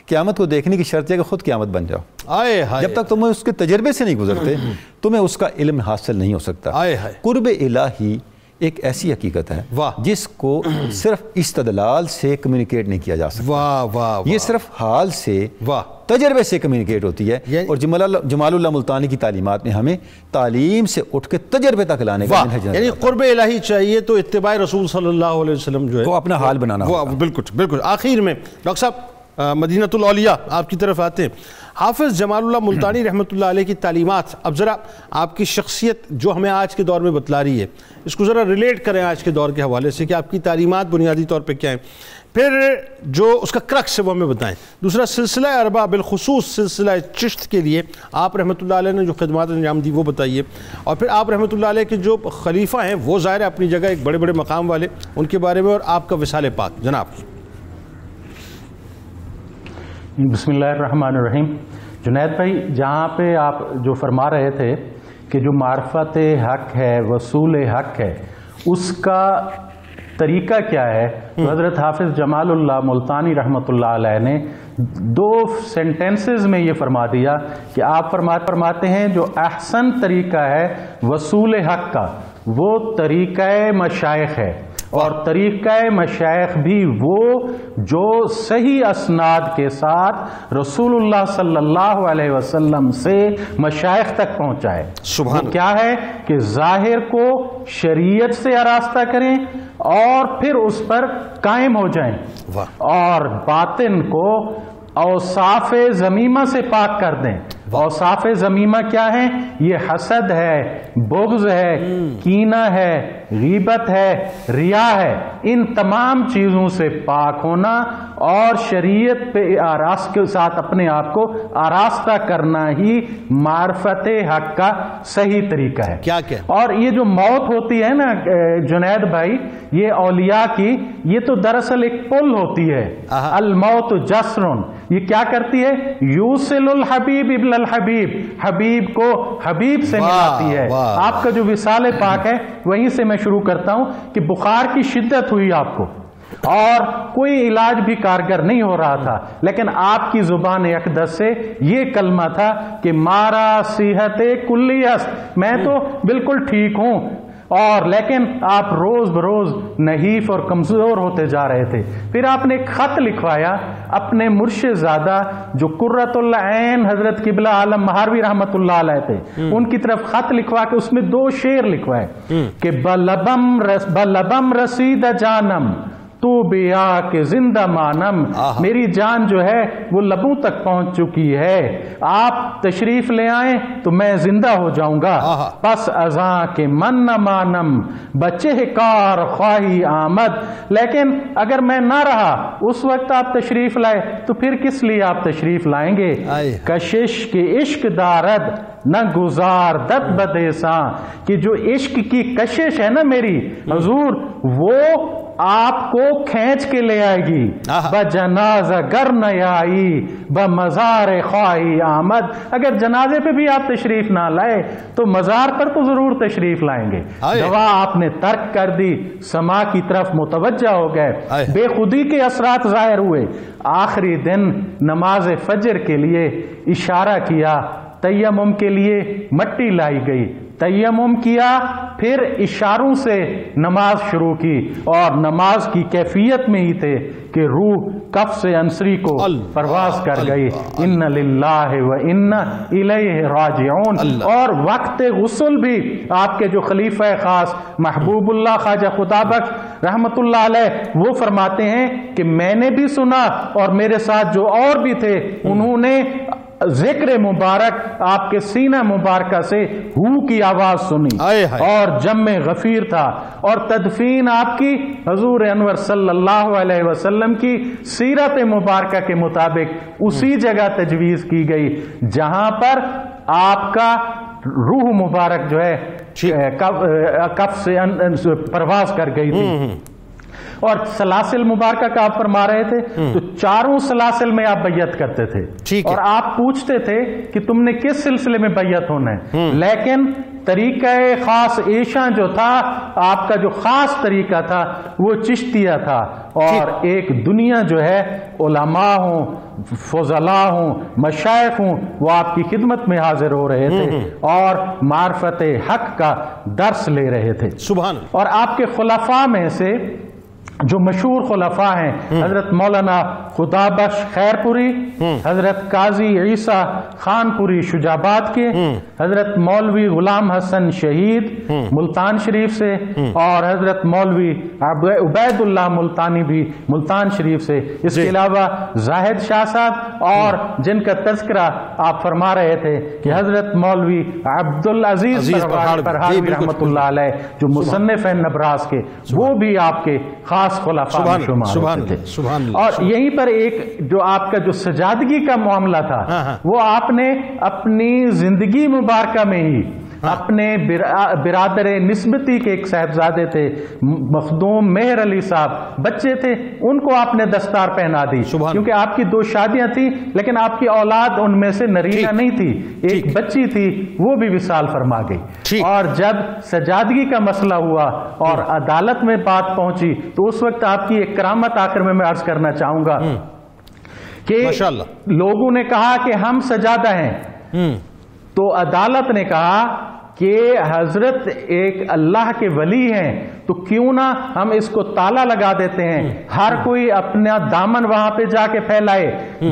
قیامت کو دیکھنے کی شرط ہے کہ خود قیامت بن جاؤ. آئے ہائے. جب تک تمہیں اس کے تجربے سے نہیں گزرتے تمہیں اس کا علم حاصل نہیں ہو سکتا. آئے ہائے. قرب الہی ایک ایسی حقیقت ہے واہ. جس کو صرف استدلال سے کمیونیکیٹ نہیں کیا جا سکتا. واہ واہ. یہ صرف حال سے، واہ، تجربے سے کمیونیکیٹ ہوتی ہے. اور جمال اللہ ملتانی کی تعلیمات میں ہمیں تعلیم سے اٹھ کے تجربے تک لانے کا منہج نظر یعنی آتا ہے. قرب الہی چاہیے تو اتباع رسول صلی اللہ علیہ وسلم جو ہے وہ اپنا حال بنانا وہ ہوگا. بالکل بالکل. آخر میں ڈاکٹر صاحب مدینۃ الاولیاء آپ کی طرف آتے ہیں. حافظ جمال اللہ ملتانی رحمۃ اللہ علیہ کی تعلیمات، اب ذرا آپ کی شخصیت جو ہمیں آج کے دور میں بتلا رہی ہے اس کو ذرا ریلیٹ کریں آج کے دور کے حوالے سے کہ آپ کی تعلیمات بنیادی طور پہ کیا ہیں، پھر جو اس کا کرکس ہے وہ ہمیں بتائیں. دوسرا سلسلہ اربع بالخصوص سلسلہ چشت کے لیے آپ رحمۃ اللہ علیہ نے جو خدمات انجام دی وہ بتائیے، اور پھر آپ رحمۃ اللہ علیہ کے جو خلیفہ ہیں وہ ظاہر ہے اپنی جگہ ایک بڑے بڑے مقام والے، ان کے بارے میں، اور آپ کا وصال پاک جناب. بسم اللہ الرحمن الرحیم. جنید بھائی، جہاں پہ آپ جو فرما رہے تھے کہ جو معرفت حق ہے، وصول حق ہے، اس کا طریقہ کیا ہے، تو حضرت حافظ جمال اللہ ملتانی رحمۃ اللہ علیہ نے 2 سینٹنسز میں یہ فرما دیا کہ آپ فرماتے ہیں جو احسن طریقہ ہے وصول حق کا وہ طریقہ مشائخ ہے، اور طریقہ مشائخ بھی وہ جو صحیح اسناد کے ساتھ رسول اللہ صلی اللہ علیہ وسلم سے مشائخ تک پہنچائے. سبحان. وہ کیا ہے کہ ظاہر کو شریعت سے آراستہ کریں اور پھر اس پر قائم ہو جائیں، اور باطن کو اوصاف ذمیمہ سے پاک کر دیں. اوصاف ذمیمہ کیا ہیں؟ یہ حسد ہے، بغض ہے، کینہ ہے، غیبت ہے، ریا ہے. ان تمام چیزوں سے پاک ہونا اور شریعت پہ آراست کے ساتھ اپنے آپ کو آراستہ کرنا ہی معرفت حق کا صحیح طریقہ ہے. کیا کیا؟ اور یہ جو موت ہوتی ہے نا جنید بھائی، یہ اولیاء کی یہ تو دراصل ایک پل ہوتی ہے. الموت جسرن، یہ کیا کرتی ہے؟ یوصل الحبیب ابن الحبیب، حبیب کو حبیب سے ملاتی ہے. آپ کا جو وصال پاک ہے وہیں سے میں شروع کرتا ہوں کہ بخار کی شدت ہوئی آپ کو اور کوئی علاج بھی کارگر نہیں ہو رہا تھا، لیکن آپ کی زبان اقدس سے یہ کلمہ تھا کہ مارا صحت کلی است، میں تو بالکل ٹھیک ہوں، اور لیکن آپ روز بروز نحیف اور کمزور ہوتے جا رہے تھے. پھر آپ نے ایک خط لکھوایا اپنے مرشد زادہ جو قرۃ العین حضرت قبلہ عالم مہاروی رحمۃ اللہ علیہ تھے، ان کی طرف خط لکھوا کے اس میں 2 شعر لکھوائے کہ بلبم رسید جانم تو بیا کے زندہ مانم، میری جان جو ہے وہ لبوں تک پہنچ چکی ہے، آپ تشریف لے آئیں تو میں زندہ ہو جاؤں گا. پس ازاں کے من نہ مانم بچے کار خواہی آمد، لیکن اگر میں نہ رہا اس وقت آپ تشریف لائے تو پھر کس لیے آپ تشریف لائیں گے؟ کشش کے عشق دارد نہ گزار دت بدیساں، کہ جو عشق کی کشش ہے نا میری حضور، وہ آپ کو کھینچ کے لے آئے گی. بجنازہ گر نہ آئی بمزار خواہی آمد، اگر جنازے پہ بھی آپ تشریف نہ لائے تو مزار پر تو ضرور تشریف لائیں گے. دوا آپ نے ترک کر دی، سما کی طرف متوجہ ہو گئے، بے خودی کے اثرات ظاہر ہوئے. آخری دن نماز فجر کے لیے اشارہ کیا، تیمم کے لیے مٹی لائی گئی، تیمم کیا، پھر اشاروں سے نماز شروع کی، اور نماز کی کیفیت میں ہی تھے کہ روح کف سے انصری کو پرواز کر گئی. ان للہ و انا الیہ راجعون. اور وقت غسل بھی آپ کے جو خلیفہ خاص محبوب اللہ خواجہ خدا بخش رحمت اللہ علیہ وہ فرماتے ہیں کہ میں نے بھی سنا اور میرے ساتھ جو اور بھی تھے انہوں نے ذکر مبارک آپ کے سینہ مبارکہ سے ہو کی آواز سنی اور جم غفیر تھا، اور تدفین آپ کی حضور انور صلی اللہ علیہ وسلم کی سیرت مبارکہ کے مطابق اسی جگہ تجویز کی گئی جہاں پر آپ کا روح مبارک جو ہے کف سے پرواز کر گئی تھی۔ اور سلاسل مبارکہ کا آپ فرما رہے تھے تو چاروں سلاسل میں آپ بیعت کرتے تھے، اور آپ پوچھتے تھے کہ تم نے کس سلسلے میں بیعت ہونا ہے، لیکن طریقہ خاص عیشاں جو تھا، آپ کا جو خاص طریقہ تھا وہ چشتیہ تھا، اور ایک دنیا جو ہے علماء ہوں، فضلاء ہوں، مشائخ ہوں، وہ آپ کی خدمت میں حاضر ہو رہے تھے اور معرفت حق کا درس لے رہے تھے۔ سبحان اللہ۔ اور آپ کے خلفاء میں سے جو مشہور خلفاء ہیں حضرت مولانا خدا بخش خیر پوری، حضرت قاضی عیسیٰ خان پوری شجاباد کے، حضرت مولوی غلام حسن شہید ملتان شریف سے، اور حضرت مولوی عبید اللہ ملتانی بھی ملتان شریف سے، اس کے علاوہ زاہد شاہ صاحب، اور جن کا تذکرہ آپ فرما رہے تھے کہ حضرت مولوی عبدالعزیز پرہاوی رحمۃ اللہ علیہ جو مصنف ہیں نبراس کے، وہ بھی آپ کے خاص خلفاء میں شمار ہوتے تھے۔ اور یہیں پر ایک جو آپ کا جو سجادگی کا معاملہ تھا وہ آپ نے اپنی زندگی مبارکہ میں ہی اپنے برادر نسبتی کے ایک صاحبزادے تھے مخدوم مہر علی صاحب، بچے تھے، ان کو آپ نے دستار پہنا دی، کیونکہ آپ کی 2 شادیاں تھیں لیکن آپ کی اولاد ان میں سے نرینہ نہیں تھی، ایک بچی تھی وہ بھی وصال فرما گئی۔ اور جب سجادگی کا مسئلہ ہوا اور عدالت میں بات پہنچی تو اس وقت آپ کی ایک کرامت آخر میں عرض کرنا چاہوں گا کہ لوگوں نے کہا کہ ہم سجادہ ہیں، تو عدالت نے کہا کہ حضرت ایک اللہ کے ولی ہیں تو کیوں نہ ہم اس کو تالا لگا دیتے ہیں، ہر کوئی اپنا دامن وہاں پہ جا کے پھیلائے،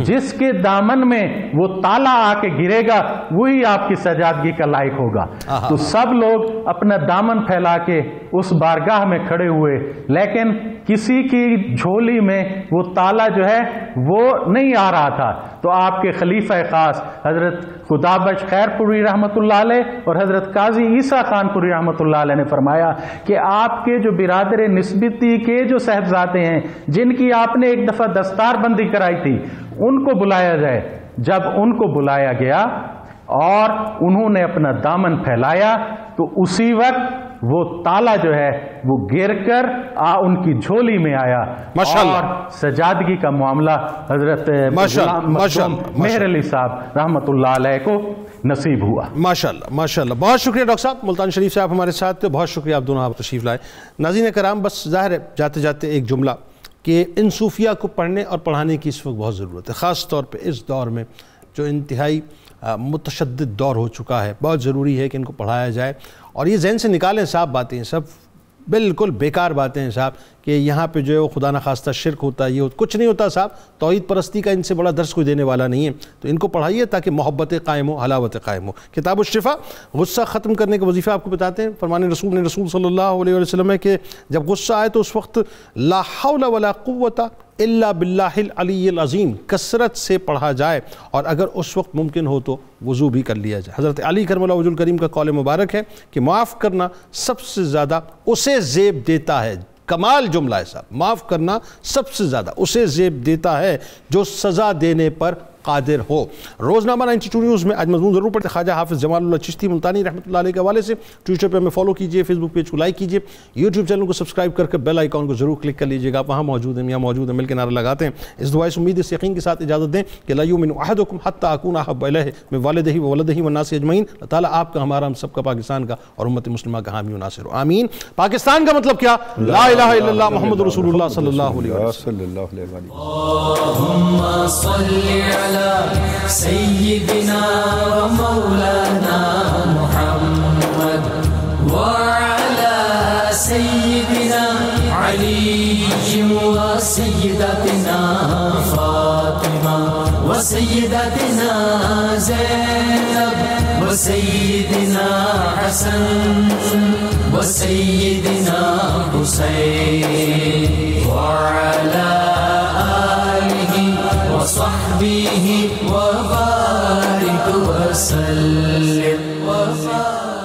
جس کے دامن میں وہ تالا آ کے گرے گا وہی آپ کی سجادگی کا لائق ہوگا۔ تو سب لوگ اپنا دامن پھیلا کے اس بارگاہ میں کھڑے ہوئے، لیکن کسی کی جھولی میں وہ تالا جو ہے وہ نہیں آ رہا تھا، تو آپ کے خلیفہ خاص حضرت خدا بخش خیر پوری رحمۃ اللہ علیہ اور حضرت قاضی عیسیٰ خان پوری رحمۃ اللہ علیہ نے فرمایا کہ آپ کے جو برادر نسبتی کے جو صاحبزادے ہیں جن کی آپ نے ایک دفعہ دستار بندی کرائی تھی ان کو بلایا جائے۔ جب ان کو بلایا گیا اور انہوں نے اپنا دامن پھیلایا تو اسی وقت وہ تالا جو ہے وہ گر کر ان کی جھولی میں آیا، اور سجادگی کا معاملہ حضرت مہر علی صاحب رحمت اللہ علیہ کو نصیب ہوا۔ ماشاءاللہ ماشاءاللہ، بہت شکریہ ڈاکٹر صاحب ملتان شریف سے آپ ہمارے ساتھ تھے، بہت شکریہ آپ دونوں آپ تشریف لائے۔ ناظرین کرام، بس ظاہر ہے جاتے جاتے ایک جملہ کہ ان صوفیہ کو پڑھنے اور پڑھانے کی اس وقت بہت ضرورت ہے، خاص طور پہ اس دور میں جو انتہائی متشدد دور ہو چکا ہے، بہت ضروری ہے کہ ان کو پڑھایا جائے، اور یہ ذہن سے نکالیں صاحب باتیں، سب بالکل بیکار باتیں ہیں صاحب کہ یہاں پہ جو ہے وہ خدا نخواستہ شرک ہوتا ہے، یہ کچھ نہیں ہوتا صاحب، توحید پرستی کا ان سے بڑا درس کوئی دینے والا نہیں ہے، تو ان کو پڑھائیے تاکہ محبت قائم ہو، حلاوت قائم ہو۔ کتاب الشفا غصہ ختم کرنے کا وظیفہ آپ کو بتاتے ہیں، فرمان رسول صلی اللہ علیہ وسلم ہے کہ جب غصہ آئے تو اس وقت لا حول ولا قوت الا باللہ العلی العظیم کثرت سے پڑھا جائے، اور اگر اس وقت ممکن ہو تو وضو بھی کر لیا جائے۔ حضرت علی کرم اللہ وجہ الکریم کا قول مبارک ہے کہ معاف کرنا سب سے زیادہ اسے زیب دیتا ہے، کمال جملہ ہے صاحب، معاف کرنا سب سے زیادہ اسے زیب دیتا ہے جو سزا دینے پر قادر ہو۔ روزنامہ 92 نیوز میں آج مضمون ضرور پڑھتے خواجہ حافظ جمال اللہ چشتی ملتانی رحمۃ اللہ علیہ کے حوالے سے۔ ٹویٹر پہ ہمیں فالو کیجئے، فیس بک پیج کو لائک کیجئے، یوٹیوب چینل کو سبسکرائب کر کے بیل آئیکن کو ضرور کلک کر لیجئے گا، وہاں موجود ہیں، یہاں موجود ہیں، مل کے نعرہ لگاتے ہیں۔ اس دعا سے امید اس یقین کے ساتھ اجازت دیں کہ لا یؤمن احدکم حتی اکون احب الیہ من والدہ وولدہ والناس اجمعین۔ اللہ تعالیٰ آپ کا، ہمارا، ہم سب کا، پاکستان کا اور امت مسلمہ کا حامی و ناصر ہو، آمین۔ پاکستان کا مطلب کیا؟ لا الہ الا اللہ محمد رسول اللہ صلی اللہ علیہ وسلم۔ اللهم صل على سيدنا ومولانا محمد وعلى سيدنا علي وسيدتنا فاطمة وسيدتنا زينب وسيدنا حسن وسيدنا حسين وعلى آله وصحبه وبارك وسلم وبارك